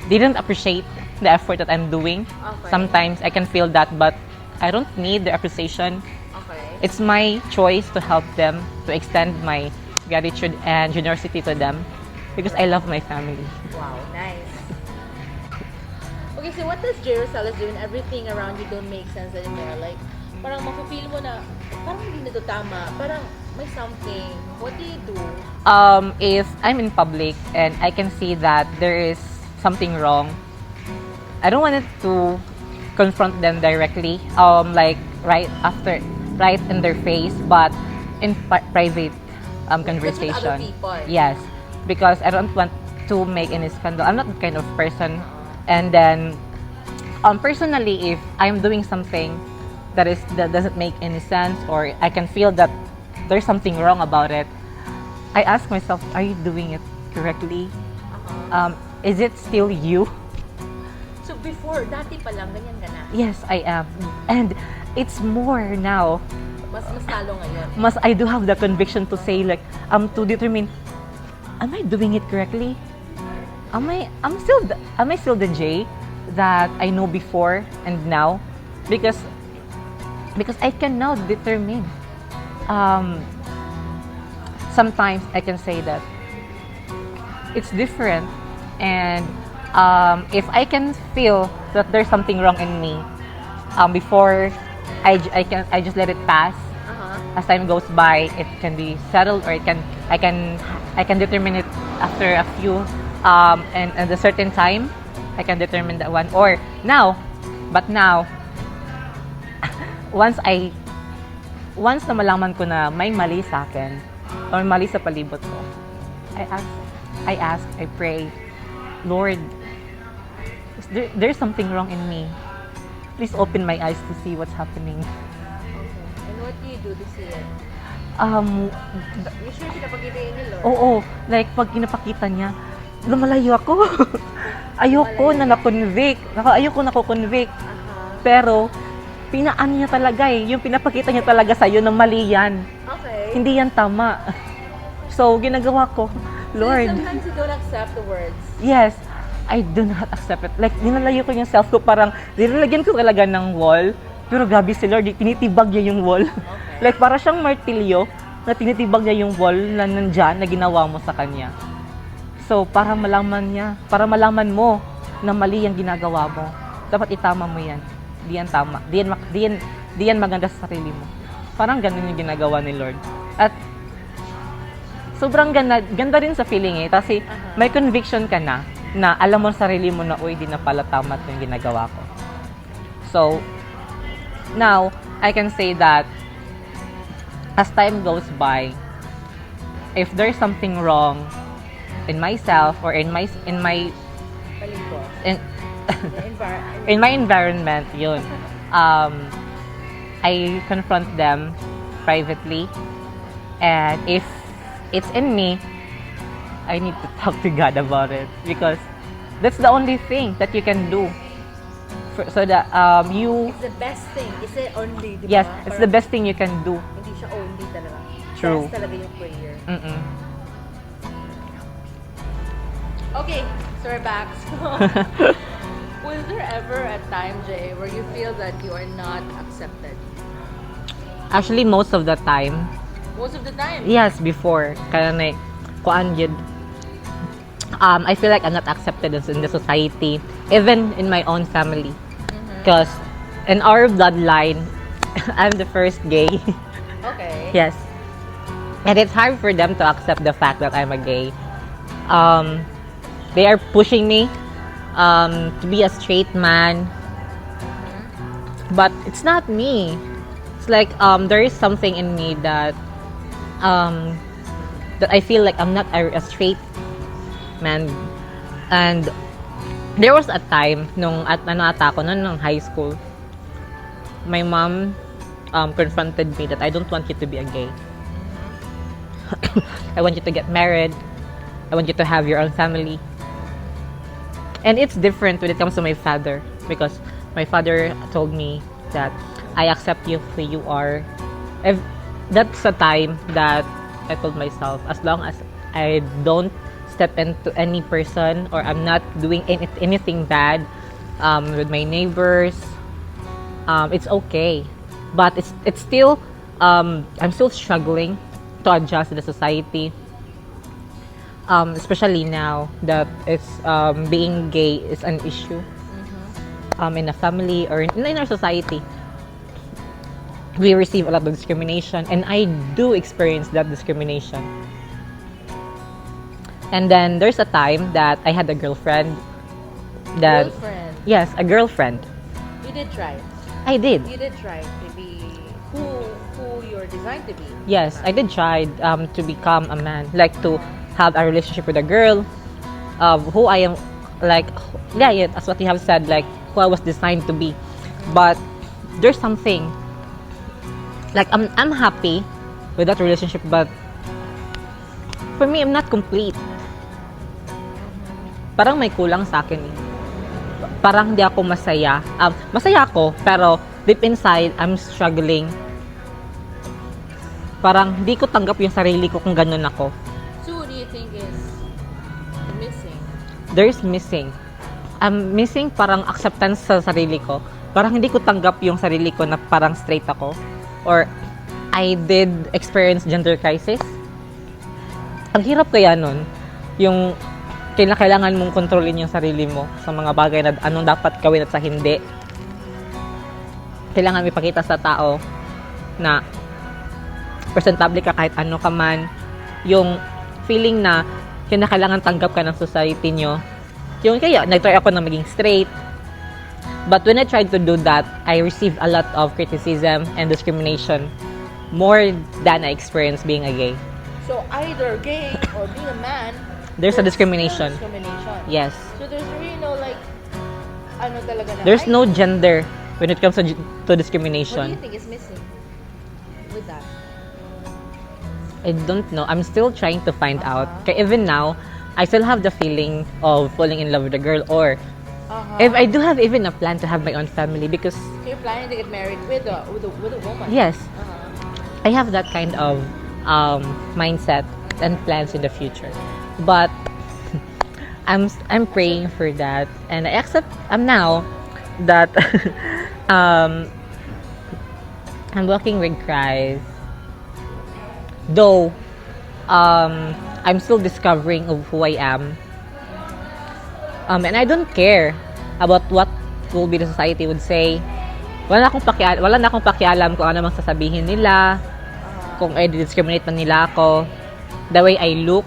They didn't appreciate the effort that I'm doing. Okay. Sometimes I can feel that, but I don't need the appreciation. Okay. It's my choice to help them, to extend my gratitude and generosity to them because I love my family. Wow, nice. Okay, so what does Jay Rosales do when everything around you don't make sense anymore? Like, parang mapapil mo na, parang hindi na to tama, parang may something. What do you do? If I'm in public and I can see that there is something wrong, I don't want it to confront them directly, like right in their face, but in private conversation. Just with other people. Yes, because I don't want to make any scandal. I'm not that kind of person. And then, personally, if I'm doing something that doesn't make any sense, or I can feel that there's something wrong about it, I ask myself, are you doing it correctly? Is it still you? So before, dati pa lang, ganyan ka na. Yes, I am. And it's more now. Mas lalo ngayon. I do have the conviction to say like, to determine, am I doing it correctly? Am I still the Jay that I know before and now? Because I can now determine. Sometimes I can say that it's different, and if I can feel that there's something wrong in me, before I just let it pass. As time goes by, it can be settled, or I can I can determine it after a few, and at a certain time, I can determine that one. Or now, once na malaman ko na may mali sa akin, or mali sa palibot ko, I pray, Lord, there's something wrong in me. Please open my eyes to see what's happening. And what do you do to see it? Usually, pinapakita yun ni Lord. Oo, like pag pinapakita niya, lumalayo ako. Ayoko na na-convict. Ayoko na ko-convict. Pero, pinaan niya talaga yung pinapakita niya talaga sa'yo na mali yan. Okay. Hindi yan tama. So, ginagawa ko, Lord. So, sometimes you don't accept the words. Yes, I do not accept it. Like, nilalayo ko yung self ko, parang, nilalagyan ko talaga ng wall. Pero grabe si Lord, tinitibag niya yung wall. Okay. Like, para siyang martilyo, na tinitibag niya yung wall na nandyan, na ginawa mo sa kanya. So, para malaman mo na mali yung ginagawa mo, dapat itama mo yan. Di yan tama. Di yan maganda sa sarili mo. Parang ganun yung ginagawa ni Lord. At sobrang ganda rin sa feeling kasi may conviction ka na alam mo sa sarili mo na, uy, di na pala tama yung ginagawa ko. So, now, I can say that as time goes by, if there's something wrong in myself or in my Palibot. in my environment, yun, I confront them privately, and if it's in me, I need to talk to God about it, because that's the only thing that you can do so that you. It's the best thing. Is it only, di ba? Yes, it's the best thing you can do. Hindi siya only talaga. True. Best talaga yung prayer. Mm-mm. Okay, so we're back. So, was there ever a time, Jay, where you feel that you are not accepted? Actually, most of the time, Most of the time. yes, before, kaya na, kuan yun, I feel like I'm not accepted in the society, even in my own family. Because in our bloodline, I'm the first gay. Okay. Yes. And it's hard for them to accept the fact that I'm a gay. They are pushing me to be a straight man. But it's not me. It's like there is something in me that I feel like I'm not a straight man. And there was a time nung high school, my mom confronted me that I don't want you to be a gay. I want you to get married. I want you to have your own family. And it's different when it comes to my father, because my father told me that I accept you who you are. That's a time that I told myself, as long as I don't step into any person, or I'm not doing anything bad with my neighbors, it's okay. But it's still I'm still struggling to adjust to the society, especially now that it's being gay is an issue in a family or in our society. We receive a lot of discrimination, and I do experience that discrimination. And then there's a time that I had a girlfriend. Girlfriend. Yes, a girlfriend. You did try. I did. You did try to be who you're designed to be. Yes, I did try to become a man, like to have a relationship with a girl, who I am, like, yeah, that's what you have said, like who I was designed to be. But there's something, like I'm happy with that relationship, but for me, I'm not complete. Parang may kulang sa akin eh. Parang hindi ako masaya. Masaya ako, pero deep inside, I'm struggling. Parang hindi ko tanggap yung sarili ko kung ganun ako. So, what do you think is missing? There's missing. I'm missing parang acceptance sa sarili ko. Parang hindi ko tanggap yung sarili ko na parang straight ako. Or I did experience gender crisis. Ang hirap kaya nun, yung kailangan mong kontrolin yung sarili mo sa mga bagay na anong dapat gawin at sa hindi. Kailangan ipakita sa tao na presentable ka kahit ano ka man. Yung feeling na kinakailangan tanggap ka ng society nyo. Yung kaya, nag-try ako na maging straight. But when I tried to do that, I received a lot of criticism and discrimination. More than I experienced being a gay. So either gay or being a man, There's a discrimination. still discrimination. Yes. So there's really no like, ano talaga na. There's ay, no gender when it comes to What do you discrimination. think is missing with that? I don't know. I'm still trying to find out. Kaya even now, I still have the feeling of falling in love with a girl, or if I do have even a plan to have my own family, because So you're planning to get married with a woman? yes, Uh-huh. I have that kind of mindset and plans in the future. But I'm praying for that, and I accept now that I'm walking with Christ. Though I'm still discovering of who I am. And I don't care about what will be the society would say. Wala na akong pakialam kung ano mang sasabihin nila, kung i-discriminate na nila ako, the way I look,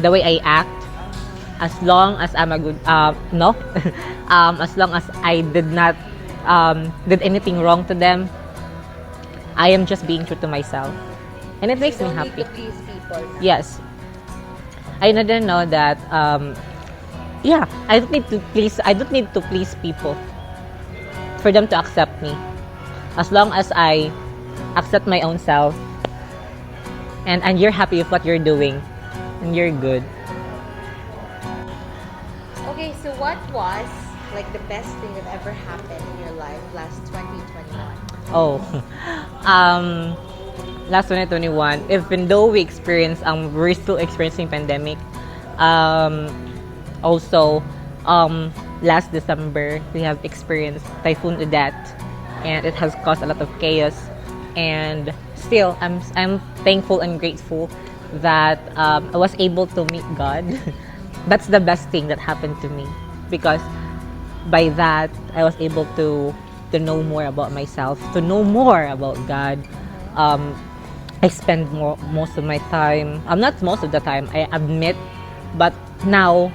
the way I act, as long as I'm a good, as long as I did not did anything wrong to them, I am just being true to myself. And it makes You me don't happy. need to please people. Yes. I didn't know that I don't need to please people for them to accept me. As long as I accept my own self and you're happy with what you're doing and you're good. Okay, so what was like the best thing that ever happened in your life last 2021? Oh. Last 2021, even though we're still experiencing pandemic. Also, last December, we have experienced Typhoon Odette, and it has caused a lot of chaos. And still, I'm thankful and grateful that I was able to meet God. That's the best thing that happened to me, because by that I was able to know more about myself, to know more about God. I spend most of my time, not most of the time, I admit, but now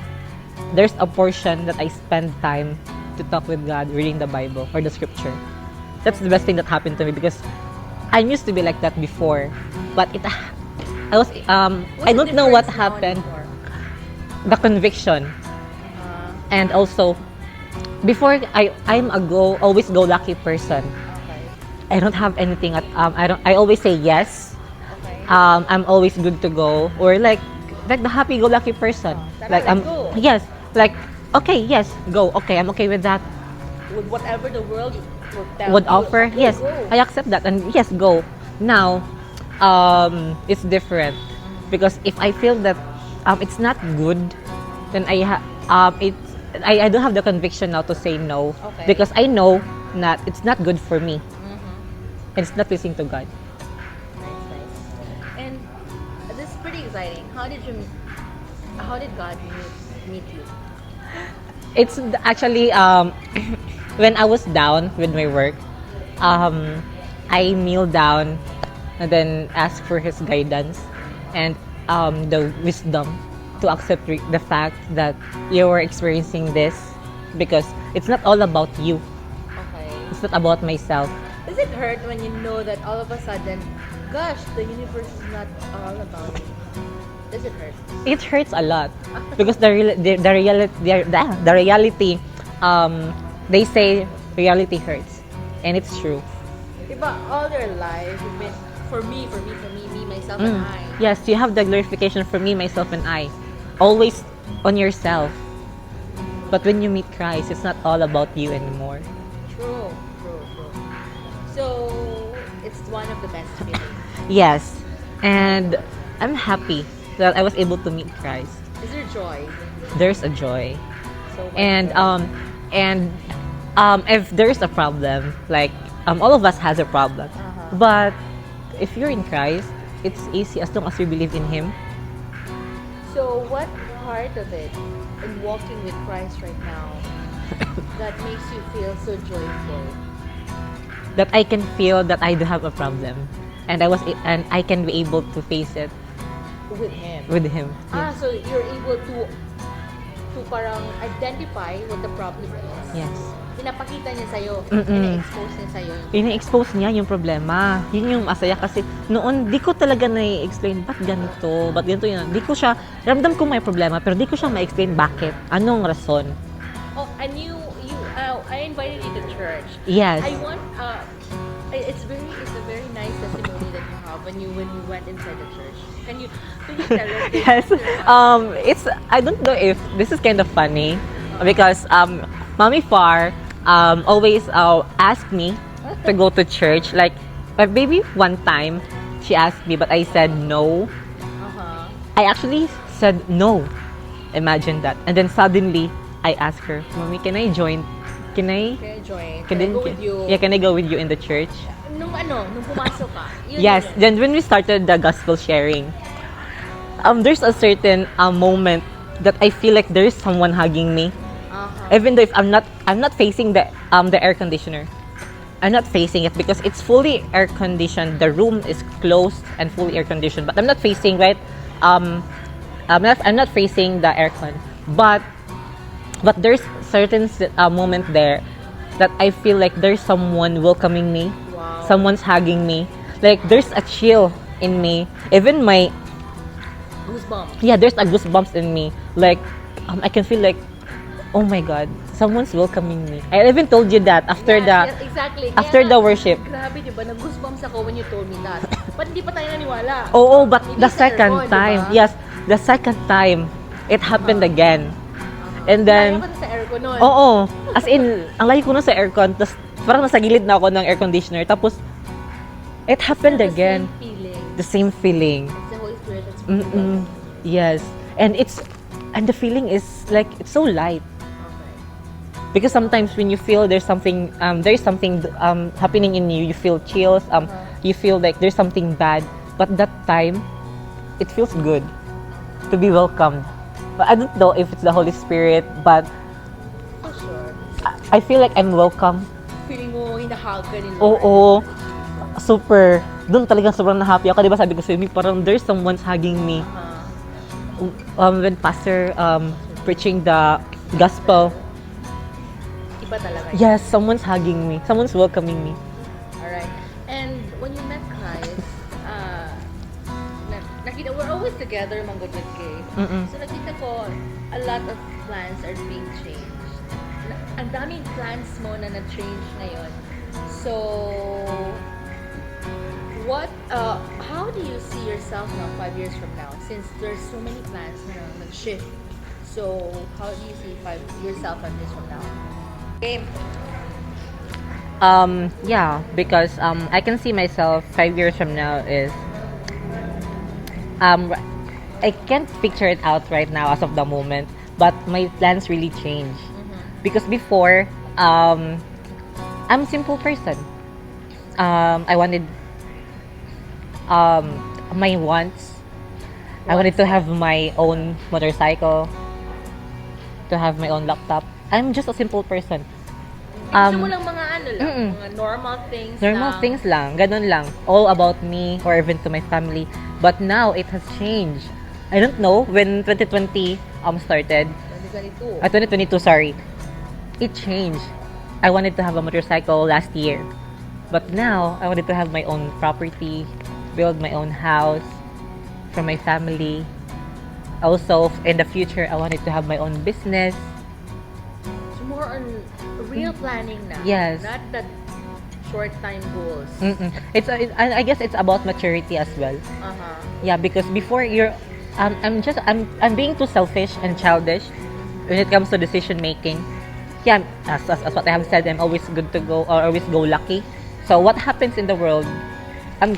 there's a portion that I spend time to talk with God, reading the Bible or the scripture. That's the best thing that happened to me, because I used to be like that before, but I don't know what happened. The conviction, and also before I'm always go lucky person. Okay. I don't have anything I always say yes. Okay. I'm always good to go, or like the happy go lucky person. Like go. yes, like okay, yes, go. Okay, I'm okay with that. With whatever the world Would offer, okay, yes, go. I accept that, and yes, go. Now, it's different, because if I feel that it's not good, then I don't have the conviction now to say no, Okay. because I know that it's not good for me, and it's not pleasing to God. Nice. And this is pretty exciting. How did God meet you? It's actually when I was down with my work, I kneel down and then ask for His guidance and the wisdom to accept the fact that you were experiencing this, because it's not all about you. Okay. It's not about myself. Does it hurt when you know that all of a sudden, gosh, the universe is not all about me? Does it hurt? It hurts a lot, because the reality, they say reality hurts, and it's true. Diba, all their life, you've been, for me, me, myself, and I. Yes, you have the glorification for me, myself, and I, always on yourself. But when you meet Christ, it's not all about you anymore. True. So, it's one of the best feelings. Yes, and I'm happy that I was able to meet Christ. Is there joy? There's a joy, So much and joy. if there's a problem, like all of us has a problem, but if you're in Christ, it's easy as long as you believe in Him. So, what part of it in walking with Christ right now that makes you feel so joyful? That I can feel that I do have a problem, and I can be able to face it, with him. with him. Yes. So you're able to parang identify what the problem is. Yes. Pinapakita niya sa'yo, Mm-mm. ina-expose niya sa'yo. Ini-expose niya yung problema. Yun yung masaya kasi noon di ko talaga na-explain ba't ganito yun. Di ko siya, ramdam ko may problema pero di ko siya ma-explain bakit. Anong rason. Oh, and I invited you to church. Yes. I want, it's a very nice testimony that you have when you went inside the church. Can you tell us this? Yes. I don't know if this is kind of funny because Mommy Far always asked me to go to church. Like maybe one time she asked me, but I said no. I actually said no. Imagine that. And then suddenly I asked her, Mommy, can I join? Can I join? Can I go with you? Yeah, can I go with you in the church? Nung pumasok ka? Yes. Then when we started the gospel sharing, there's a certain moment that I feel like there is someone hugging me. Even though if I'm not facing the air conditioner. I'm not facing it because it's fully air conditioned. The room is closed and fully air conditioned. But I'm not facing I'm not facing the aircon. But there's certain moment there that I feel like there's someone welcoming me. Wow. Someone's hugging me. Like there's a chill in me. Even my Goosebumps. yeah, there's a goosebumps in me. Like I can feel like, oh my God, someone's welcoming me. I even told you that after Exactly. after the worship. Grabe, diba? Nag-goosebumps ako when you told me that. But hindi pa tayo naniwala. Oh, but Maybe the sa second aircon, time, diba? yes, the second time, it happened again. And then, Layo ka na sa aircon nun. oo, as in, ang layo ko na sa aircon, tapos parang nasa gilid na ako ng air conditioner, tapos, it happened The again. same feeling. The same feeling. It's the Holy Spirit that's moving. Yes. And the feeling is like, it's so light. Okay. Because sometimes when you feel there's something happening in you, you feel chills, you feel like there's something bad. But that time, it feels good to be welcomed. But I don't know if it's the Holy Spirit, but For sure. I feel like I'm welcome. Feeling mo hinahag ka ni Lord. Oo, super. Doon talagang sobrang na-happy ako. Diba sabi ko sa inyo, parang there's someone's hugging me. When pastor preaching the gospel, Iba talaga. yes, someone's hugging me. Someone's welcoming me. Alright. And when you met Christ, we're always together, Manggod with Kaye. So nakita ko, a lot of plans are being changed. Ang daming plans mo na na-change ngayon. So, how do you see yourself now 5 years from now? Since there's so many plans na nag-shift. So, how do you see yourself 5 years from now? Okay. Yeah, because I can see myself 5 years from now is I can't picture it out right now as of the moment, but my plans really change. Because before, I'm a simple person. I wanted my wants. I wanted to have my own motorcycle, to have my own laptop. I'm just a simple person. Gusto mo lang mga mga normal things Normal lang. things lang, ganun lang. All about me or even to my family. But now, it has changed. I don't know, when 2020 started, 2022, sorry, it changed. I wanted to have a motorcycle last year. But now, I wanted to have my own property, build my own house for my family. Also, in the future, I wanted to have my own business. It's more on real planning na. Yes. Not that short time goals. I guess it's about maturity as well. Yeah, because before I'm being too selfish and childish when it comes to decision making. Yeah, as what I have said, I'm always good to go or always go lucky. So what happens in the world, I'm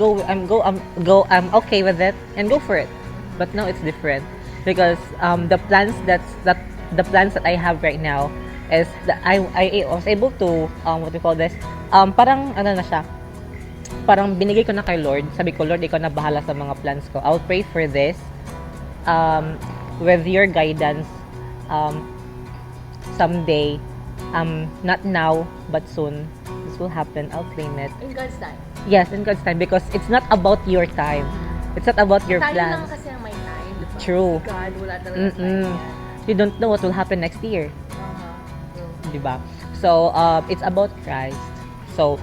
okay with it and go for it. But now it's different because the plans that I have right now is that I was able to what do you call this? Parang ano na siya. Parang binigay ko na kay Lord. Sabi ko, Lord, ikaw na bahala sa mga plans ko. I'll pray for this. With your guidance, someday, not now, but soon, this will happen. I'll claim it. In God's time. Yes, in God's time, because it's not about your time. It's not about your Tayo lang plans. kasi ang may time. Diba? True. Si God, wala talaga time yan. You don't know what will happen next year. True. Diba? So, it's about Christ. So,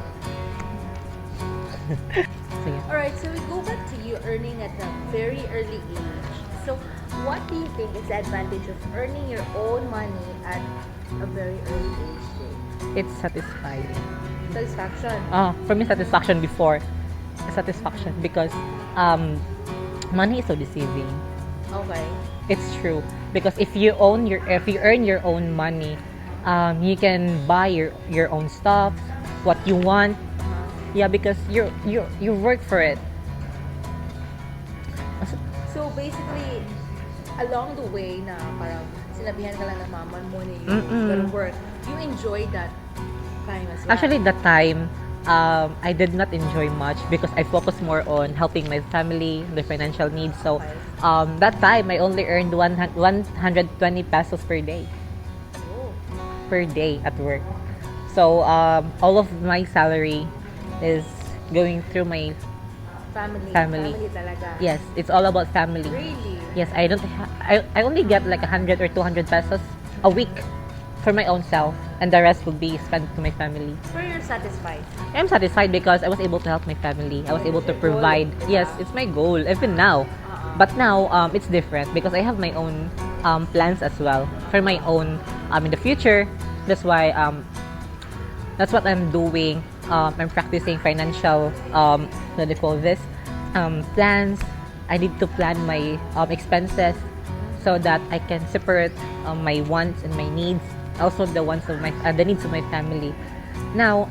sige. Alright, so we go back to you earning at a very early age. So, what do you think is the advantage of earning your own money at a very early age? It's satisfying. Satisfaction. For me, satisfaction before. Satisfaction because money is so deceiving. Okay. It's true because if you earn your own money, you can buy your own stuff, what you want. Yeah, because you work for it. So basically, along the way na parang sinabihan ka lang ng mama mo na you gotta work, you enjoy that time as well. Actually, that time, I did not enjoy much because I focused more on helping my family, their financial needs. So, that time, I only earned 120 pesos per day. Oh. Per day at work. So, all of my salary is going through my Family. Family. Family talaga. yes. It's all about family. Really? Yes, I don't. I only get like 100 or 200 pesos a week for my own self, and the rest will be spent to my family. But you're satisfied. I'm satisfied because I was able to help my family. I was able to provide. Yes, it's my goal even now. But now it's different because I have my own plans as well for my own in the future. That's why that's what I'm doing. I'm practicing financial what do you call this plans. I need to plan my expenses so that I can separate my wants and my needs, also the wants of the needs of my family. Now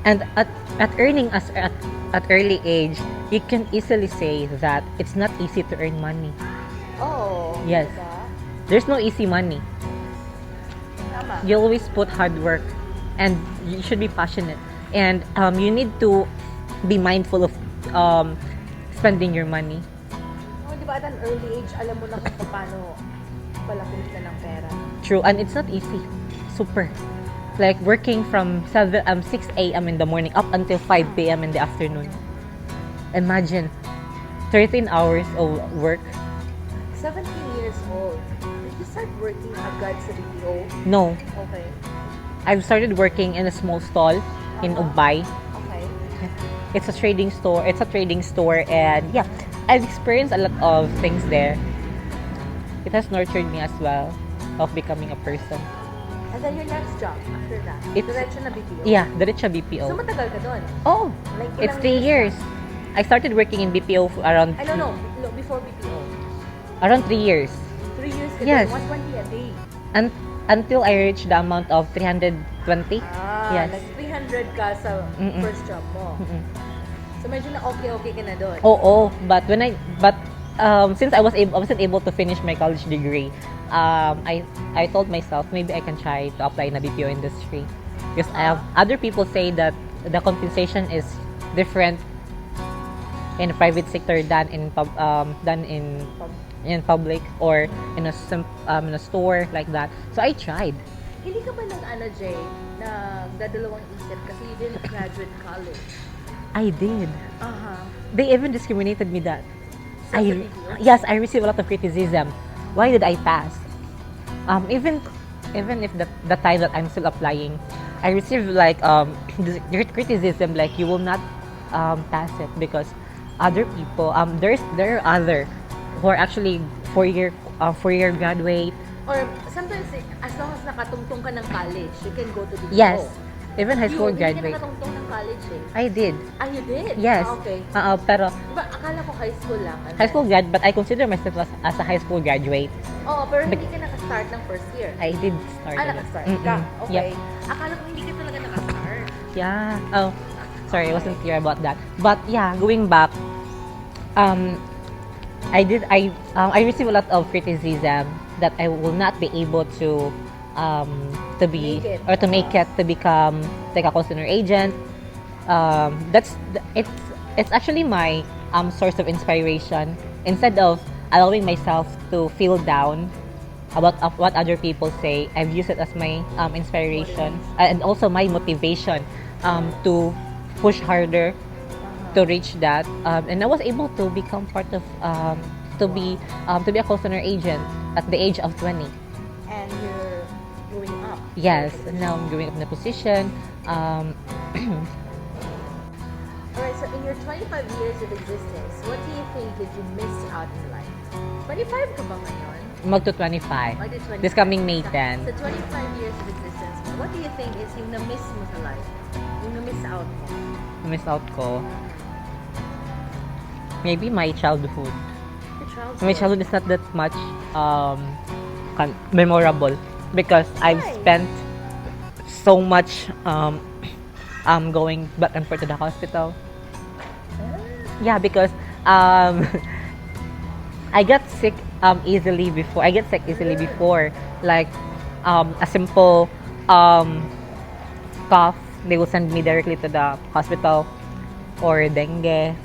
and at earning as at early age, you can easily say that it's not easy to earn money. Oh. Yes. Diba? There's no easy money. Tama. You always put hard work, and you should be passionate, and you need to be mindful of spending your money. Oh, di ba at an early age, alam mo na kung paano palakin ka ng pera. True, and it's not easy. Super. Like working from 6 a.m. in the morning up until 5 p.m. in the afternoon. Imagine 13 hours of work. 17 years old. Did you start working agad sa BPO? No, Okay. I've started working in a small stall in Ubay. Okay. It's a trading store. And yeah, I've experienced a lot of things there. It has nurtured me as well of becoming a person. And then your next job after that? It's- Diretso na BPO? Yeah, diretso So BPO. matagal ka doon? Oh, Like, it's ilang 3 years. I started working in BPO around I don't know. No, before BPO. around 3 years. 3 years ka Yes. doon? 120 a day? And until I reached the amount of 320. Yes. Like 300 ka sa Mm-mm. first job mo. Mm-mm. So medyo na okay ka na doon. Oo, but since I wasn't able to finish my college degree, I told myself maybe I can try to apply in the BPO industry because other people say that the compensation is different in the private sector than in public or in a store like that. So I tried. Hindi ka ba Jay, nagdadalawang isip kasi you didn't graduate college? I did. Aha. They even discriminated me that. Sa BPO? Yes, I received a lot of criticism. Why did I pass? Even if the time that I'm still applying, I received like criticism like you will not pass it because other people there are other who are actually four-year graduate. Or sometimes, as long as nakatungtong ka ng college, you can go to BPO. Yes, even high school Hindi ka graduate. nakatungtong ng college eh. I did. Ah, you did? Yes. Ah, okay. Pero Diba, akala ko high school lang. high school grad, but I consider myself as a high school graduate. Oo, pero hindi ka nakastart ng first year. I did start. Nakastart Mm-mm. ka. Okay. Yep. Akala ko hindi ka talaga nakastart. Yeah. Oh, sorry, I wasn't clear about that. But yeah, going back, I received a lot of criticism that I will not be able to be Make it. or to make it to become like a call center agent. It's actually my source of inspiration. Instead of allowing myself to feel down about what other people say, I've used it as my inspiration and also my motivation to push harder, to reach that, and I was able to become part of to be a call center agent at the age of 20. And you're growing up. Yes, now I'm growing up in a position. Alright, so in your 25 years of existence, what do you think did you miss out in life? 25 ka ba ngayon? Mag to 25. Mag to 25. This coming May 10. Sa 25 years of existence, what do you think is yung na-miss mo sa life? Yung na-miss out mo? Miss out ko. Maybe my childhood. Your childhood. My childhood is not that much memorable because I've Why? spent so much going back and forth to the hospital. Yeah, because I got sick easily before. I get sick easily before, like a simple cough. They will send me directly to the hospital, or dengue.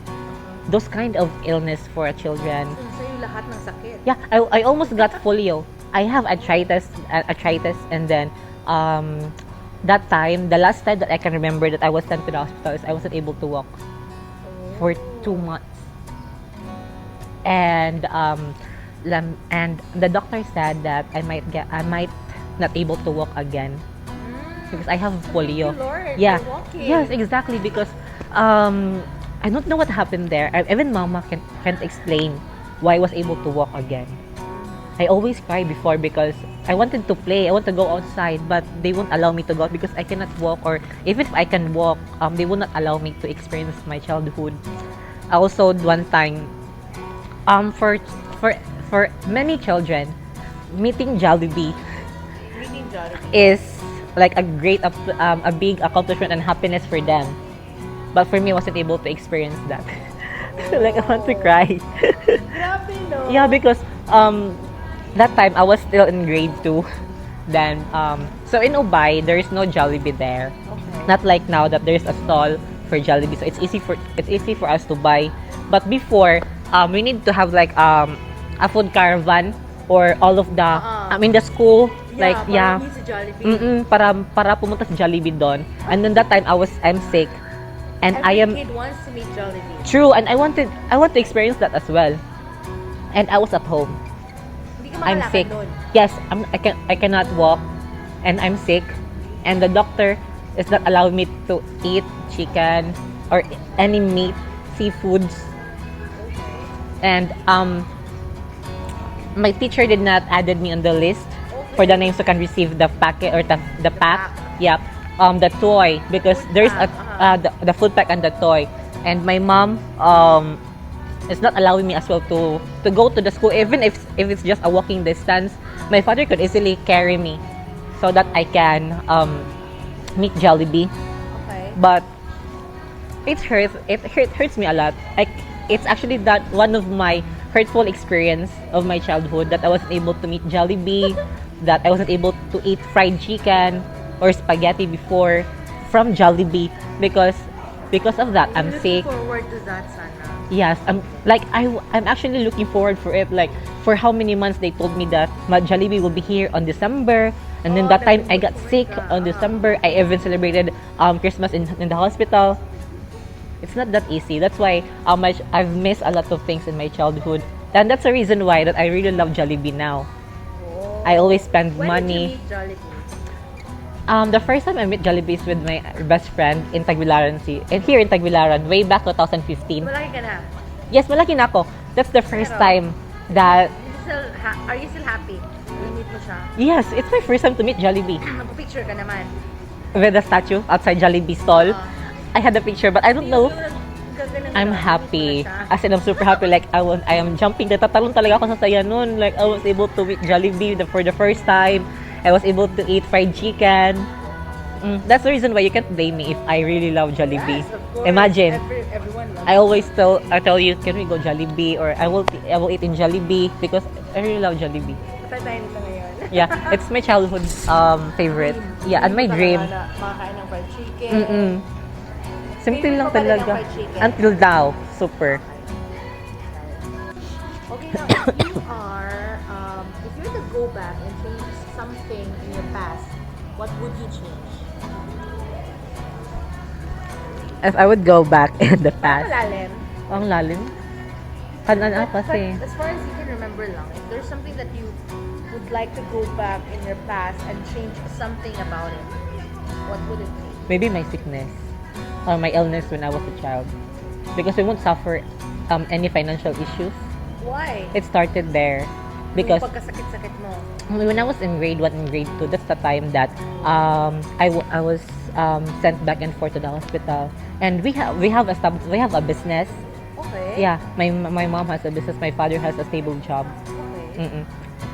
Those kind of illness for children. So, sa'yo lahat ng sakit. Yeah, I almost got polio. I have arthritis, and then that time, the last time that I can remember that I was sent to the hospital is I wasn't able to walk for 2 months. And the doctor said that I might not able to walk again because I have polio. Lord, Yeah. you're walking. Yes, exactly, because I don't know what happened there. Even mama can't explain why I was able to walk again. I always cry before because I wanted to play. I want to go outside, but they won't allow me to go out because I cannot walk. Or even if I can walk, they will not allow me to experience my childhood. Also, one time, for many children, meeting Jollibee Meeting Jollibee. is like a big accomplishment and happiness for them. But for me, I wasn't able to experience that. Like, I want to cry. Grabe, no? Yeah, because that time I was still in grade 2. Then so in Ubay, there is no Jollibee there. Okay. Not like now that there's a stall for Jollibee, so it's easy for us to buy. But before, we need to have like a food caravan, or all of the the school, like para meet sa Jollibee. para pumunta sa Jollibee doon. And then that time I'm sick, and Every kid wants to meet Jollibee. true, and I want to experience that as well. And I was at home. Hindi ka I'm makalakad sick. doon. Yes, I cannot walk, and I'm sick, and the doctor is not allowing me to eat chicken or any meat, seafoods. And my teacher did not added me on the list for the names who can receive the packet, or the pack. Yep. The toy, because there's the food pack and the toy. And my mom is not allowing me as well to go to the school, even if it's just a walking distance. My father could easily carry me so that I can meet Jollibee. Okay. But it hurts me a lot. It's actually that one of my hurtful experience of my childhood, that I wasn't able to meet Jollibee, that I wasn't able to eat fried chicken or spaghetti before from Jollibee, because of that I'm sick. Looking forward to that, sana. Yes, I'm actually looking forward for it. Like, for how many months they told me that Jollibee will be here on December, and then that time I got sick on December. I even celebrated Christmas in the hospital. It's not that easy. That's why I've missed a lot of things in my childhood, and that's the reason why that I really love Jollibee now. Oh. I always spend When money. did you meet Jollibee? The first time I met Jollibee is with my best friend in Tagbilaran, here in Tagbilaran, way back 2015. Malaki ka na. Yes, malaki na ako. That's the first time that, Are you still happy? Meet mo siya? yes, it's my first time to meet Jollibee. Magpa-picture ka naman. With the statue outside Jollibee stall. I had a picture, but I don't know. I'm happy. As in, I'm super happy. Like, I am jumping. Natatalon talaga ako sa saya nun. Like, I was able to meet Jollibee for the first time. I was able to eat fried chicken. That's the reason why you can't blame me if I really love Jollibee. Yes, of course. Imagine. Everyone loves I always tell you, can we go Jollibee? Or I will eat in Jollibee because I really love Jollibee. Patay tayo nito ngayon. Yeah, it's my childhood favorite. Yeah, and my dream. Makakain ng fried chicken. Simple lang Favorite mo ba rin ang talaga. fried chicken? Until now, super. Okay, now, if you were to go back and change something in your past, what would you change? if I would go back in the past, Malalim. ang lalim. Kanan But kasi. as far as you can remember lang, if there's something that you would like to go back in your past and change something about it, what would it be? Maybe my sickness or my illness when I was a child. Because we won't suffer any financial issues. Why? It started there. Because Yung pagkasakit-sakit mo. when I was in grade 1 and grade 2, that's the time that I was sent back and forth to the hospital. And we have a business. Okay. Yeah, my mom has a business. My father has a stable job. Okay. Mm-mm.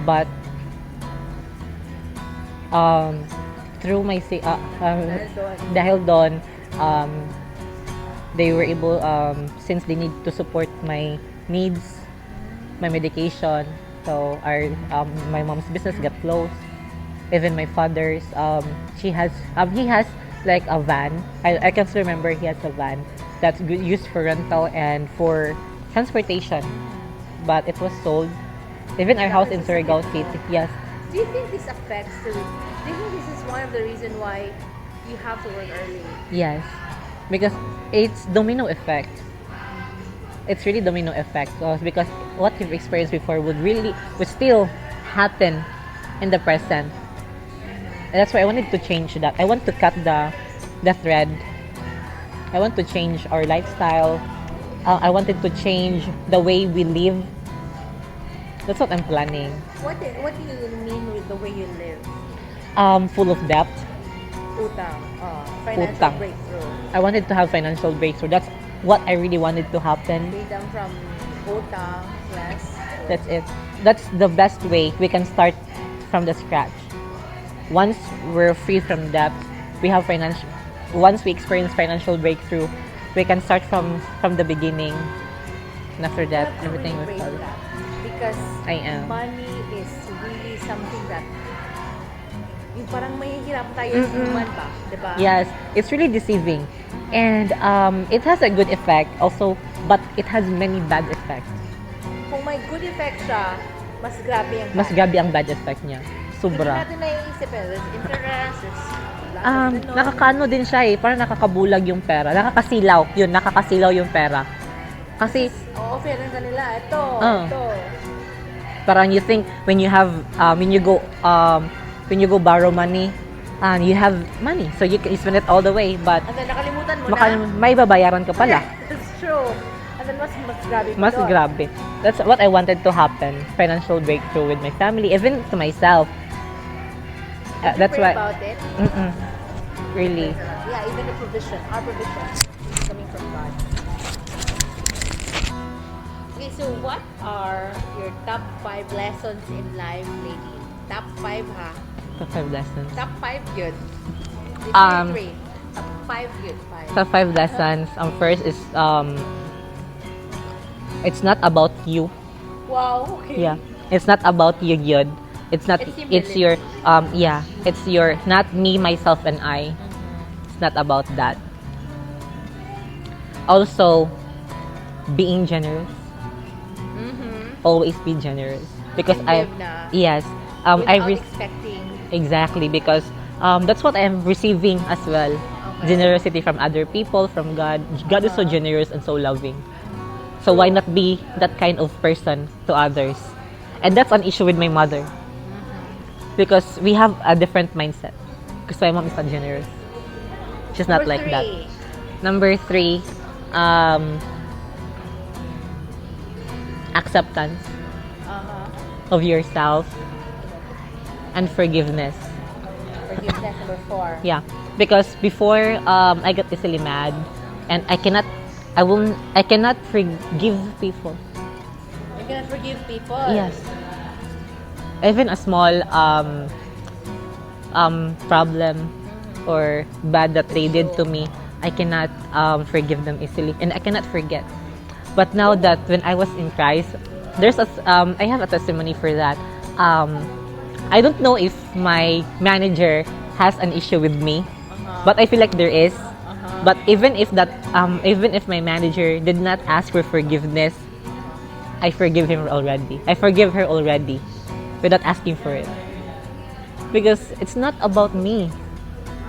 But through my dahil doon, they were able since they need to support my needs, my medication. So my mom's business got closed. Even my father's he has like a van. I can still remember he has a van that's used for rental and for transportation, but it was sold. Even our house in Surigao City, yes. Do you think this affects do you think this is one of the reason why you have to work early? Yes, because it's domino effect. It's really domino effect. So because what you've experienced before would still happen in the present. And that's why I wanted to change that. I want to cut the thread. I want to change our lifestyle. I wanted to change the way we live. That's what I'm planning. What do you mean with the way you live? Full of debt. Utang. Financial Utang. breakthrough. I wanted to have financial breakthrough. That's what I really wanted to happen. Freedom from utang. Yes. That's it. That's the best way we can start from the scratch. Once we're free from debt, once we experience financial breakthrough, we can start from the beginning. And after that, You have to everything will really follow. break that. Because I am. money is really something that yung parang mahihirap tayo human ba? Diba? Yes, it's really deceiving. And it has a good effect also, but it has many bad effects. Kung may good effect siya, mas grabe yung Mas grabe ang bad effect niya. Hindi Sobra. natin naiisip eh. There's interest, there's Nakakaano din siya eh. Parang nakakabulag yung pera. Nakakasilaw yung pera. Kasi, offeran ka nila, ito. parang you think when you have, when you go borrow money, you have money. So you can spend it all the way. But, And then nakalimutan mo na. may babayaran ka pala. That's true. And then mas grabe pa Mas doon. grabe. That's what I wanted to happen. Financial breakthrough with my family, even to myself. Did you That's pray why. about it? Really. Yeah, even the provision, our provision is coming from God. Okay, so what are your top 5 lessons in life, lady? Top 5 ha? Top 5 lessons. Top 5 good. Um, 3. Top 5 good. 5. Top 5 lessons. First is it's not about you. Wow, okay. Yeah. It's not about you, Yod. It's not. It's It's your. Yeah. It's your. Not me, myself, and I. It's not about that. Also, being generous. Always be generous because And give na. Yes. I Without expecting. exactly because that's what I'm receiving as well. Okay. Generosity from other people, from God. God is so generous and so loving. So why not be that kind of person to others? And that's an issue with my mother. Because we have a different mindset. Because my mom is not generous. She's not Number like that. 3. Number 3, acceptance of yourself and forgiveness. Forgiveness, number 4. Yeah, because before I got easily mad, and I cannot forgive people. You cannot forgive people. Yes, even a small problem or bad that they did to me, I cannot forgive them easily, and I cannot forget. But now that when I was in Christ, I have a testimony for that. I don't know if my manager has an issue with me, but I feel like there is. But even if my manager did not ask for forgiveness, I forgive him already. I forgive her already, without asking for it. Because it's not about me.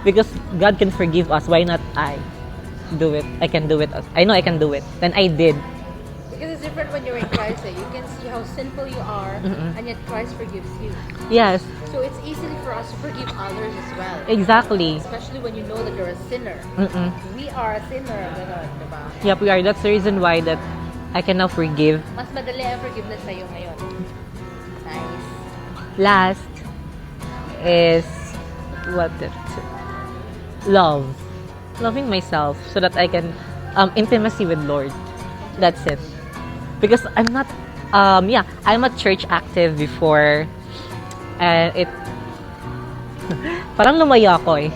Because God can forgive us, why not I? do it. I can do it. I know I can do it. Then I did. Because it's different when you're in Christ. You can see how sinful you are, and yet Christ forgives you. Yes, So it's easy for us to forgive others as well. exactly. Especially when you know that you're a sinner. Mm-mm. We are a sinner, gano'n, diba? Yep, we are. That's the reason why that I can now forgive. Mas madali ang forgiveness sa'yo ngayon. Nice. Last is what it? Love. Loving myself so that I can intimacy with Lord. That's it. Because I'm not I'm a church active before, and it parang lumayo ako eh.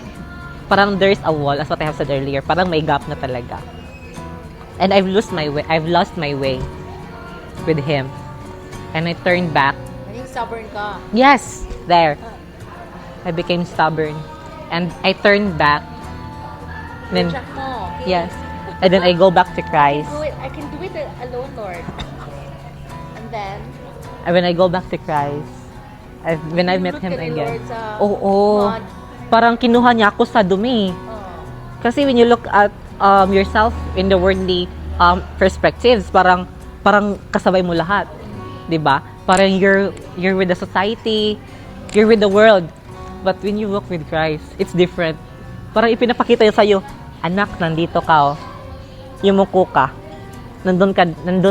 Parang there's a wall, as what I have said earlier. Parang may gap na talaga. And I've lost my way with Him. And I turned back. Naging stubborn ka. Yes, there. I became stubborn. And I turned back. Then, Check mo. Okay? yes. And then I go back to Christ. I can do it alone, Lord. And then, And when I go back to Christ, when I met look Him ka ni again. Lord sa Oo. mud. Parang kinuha niya ako sa dumi. Kasi when you look at yourself in the worldly perspectives, parang kasabay mo lahat. 'Di ba? Parang you're with the society, you're with the world. But when you walk with Christ, it's different. Parang ipinapakita niya sa'yo, anak, nandito ka, oh. Yumuko ka. Nandun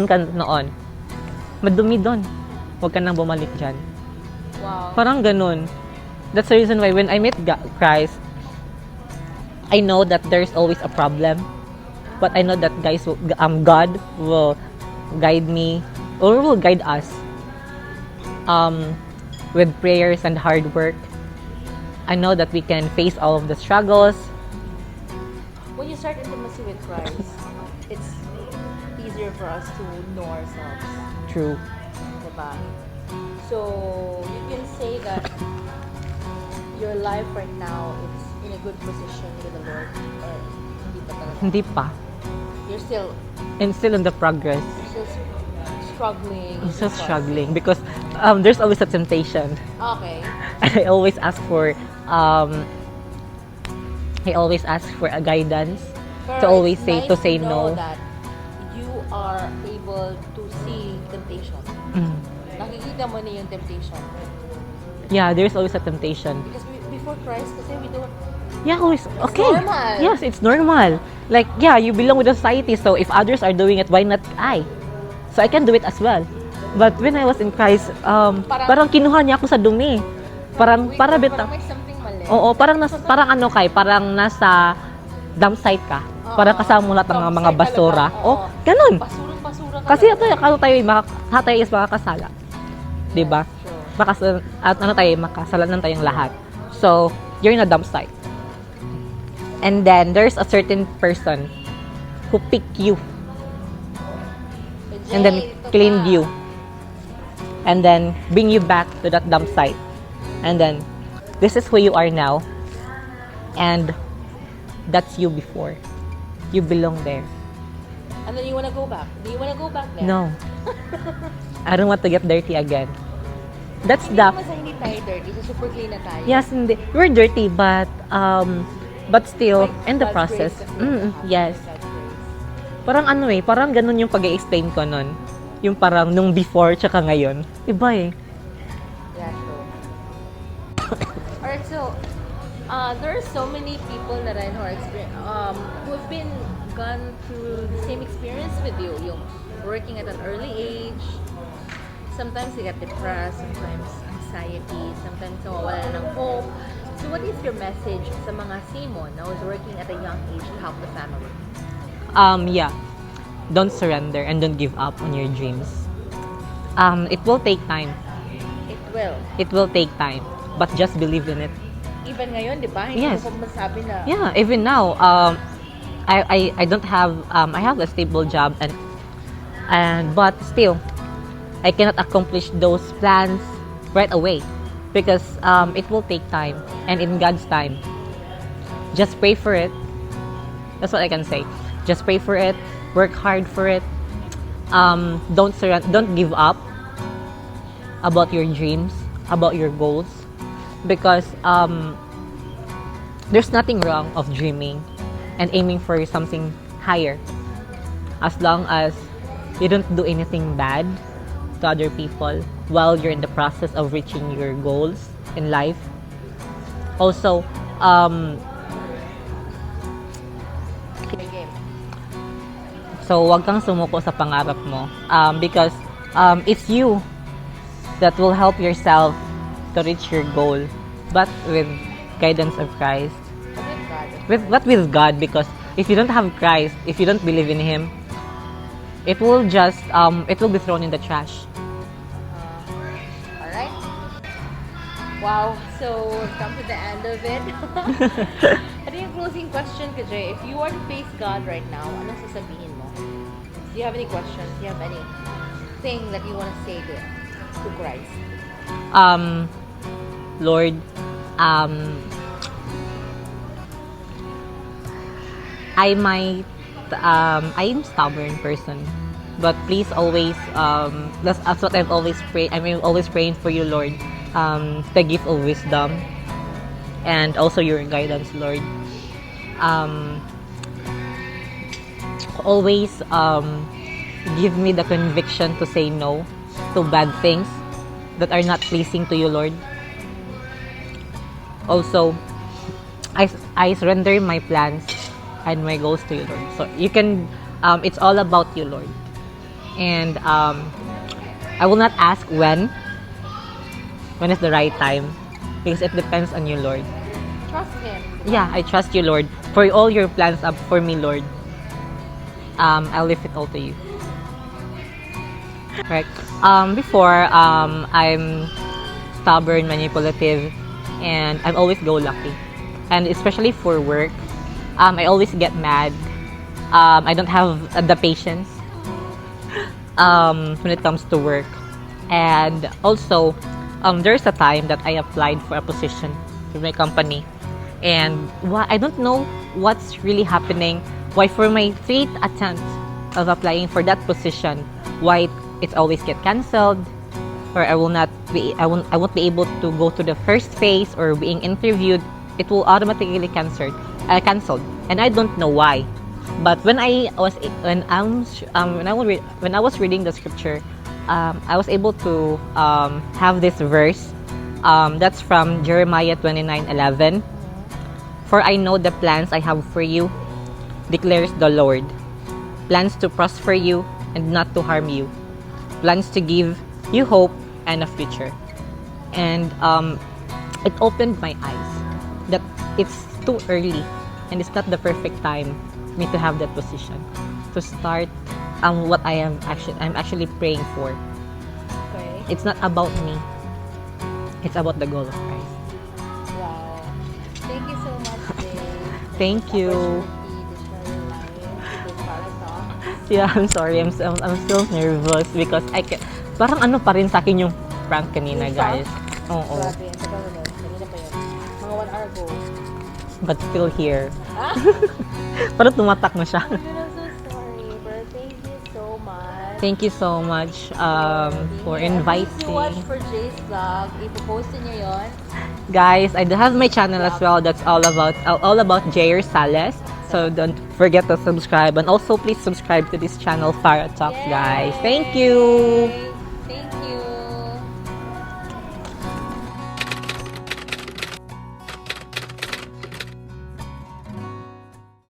ka noon. Madumi doon. Huwag ka nang bumalik dyan. Wow. Parang ganun. That's the reason why when I met Christ, I know that there's always a problem. But I know that God will guide me or will guide us with prayers and hard work. I know that we can face all of the struggles. When you start intimacy with Christ, it's easier for us to know ourselves. True. Diba? So, you can say that your life right now is in a good position with the Lord, or hindi pa talaga? Hindi pa. You're still And still in the progress. struggling. I'm still struggling because there's always a temptation. Okay. I always ask for a guidance to always it's say nice to say know no. that you are able to see temptation. Mm. Nakikita mo na yung temptation. Yeah, there's always a temptation. Because before Christ, kasi we don't. Yeah, always okay. normal. Yes, it's normal. Like, yeah, you belong with the society, so if others are doing it, why not I? So I can do it as well. But when I was in Christ, parang kinuha niya ako sa dumi. Parang Parang may something mali. Oo, parang nasa dump site ka. Parang kasama mo lahat ng Dump mga site basura. talaga. Oh, ganun. Basurang-basura ka. Kasi tayo is makakasala. 'Di ba? Sure. Makasalanan tayong lahat. So, you're in a dump site. And then there's a certain person who pick you and then cleaned you. And then bring you back to that dump site. And then this is who you are now. And that's you before. You belong there. And then you wanna go back. Do you wanna go back there? No. I don't want to get dirty again. That's Hindi the naman sa hindi tayo dirty. So super clean na tayo. yes, hindi. We're dirty but still Like, in the God's process. grace and Yes. God's grace. Parang ganun yung pag-i-explain ko nun. Yung parang nung before tsaka ngayon. Iba eh. Yeah, true. Alright, so there are so many people that I know who've gone through the same experience with you. Yung working at an early age. Sometimes they get depressed, sometimes anxiety, sometimes nawawala ng hope. So what is your message sa mga Simon na was working at a young age to help the family? Yeah. Don't surrender and don't give up on your dreams. It will take time. It will. It will take time. But just believe in it. Even ngayon, di ba? Hindi Yes. mo pa masabi na. Yeah, even now, I don't have I have a stable job but still I cannot accomplish those plans right away because it will take time and in God's time. Just pray for it. That's what I can say. Just pray for it. Work hard for it. Don't give up about your dreams, about your goals because there's nothing wrong of dreaming and aiming for something higher. As long as you don't do anything bad to other people while you're in the process of reaching your goals in life. Also, so wag kang sumuko sa pangarap mo, because it's you that will help yourself to reach your goal, but with guidance of Christ. With God, because if you don't have Christ, if you don't believe in Him, it will just it will be thrown in the trash. Alright. Wow, so we've come to the end of it. Ano yung closing question, Jay? If you were to face God right now, anong sasabihin mo? Do you have any questions? Do you have anything that you want to say to Christ? Lord, I'm stubborn person, but please always, that's what I've always prayed. I'm always praying for you, Lord, the gift of wisdom and also your guidance, Lord. Always give me the conviction to say no to bad things that are not pleasing to you, Lord. Also, I surrender my plans and my goals to you, Lord. So you can, it's all about you, Lord. And I will not ask when is the right time, because it depends on you, Lord. Trust Him. Yeah, I trust you, Lord, for all your plans up for me, Lord. I'll leave it all to you. Right. Before, I'm stubborn, manipulative, and I'm always go-lucky. And especially for work, I always get mad. I don't have the patience when it comes to work. And also, there's a time that I applied for a position for my company. And I don't know what's really happening. Why for my 3rd attempt of applying for that position, why it always get cancelled, or I won't be able to go to the first phase or being interviewed. It will automatically cancelled, and I don't know why. But when I was reading the scripture, I was able to have this verse. That's from Jeremiah 29:11. For I know the plans I have for you, declares the Lord. Plans to prosper you and not to harm you. Plans to give you hope and a future. And it opened my eyes that it's too early and it's not the perfect time for me to have that position, to start what I'm actually praying for. Okay. It's not about me. It's about the goal of Christ. Wow. Thank you so much, Jay. Thank you. Yeah, I'm sorry. I'm still nervous because parang ano pa rin sa akin yung prank kanina, Yung guys. Oo. Grabe, ang tagal na. Kanina pa yun. Mga 1 hour ago. But still here. Ah? Parang tumatak na siya. I'm so sorry, but thank you so much. Thank you so much for Please inviting. watch for Jay's vlog. Ipopost niya yon. Guys, I do have my channel as well. That's all about Jay Rosales. So don't forget to subscribe, and also please subscribe to this channel, Farah Talks, guys. Thank you.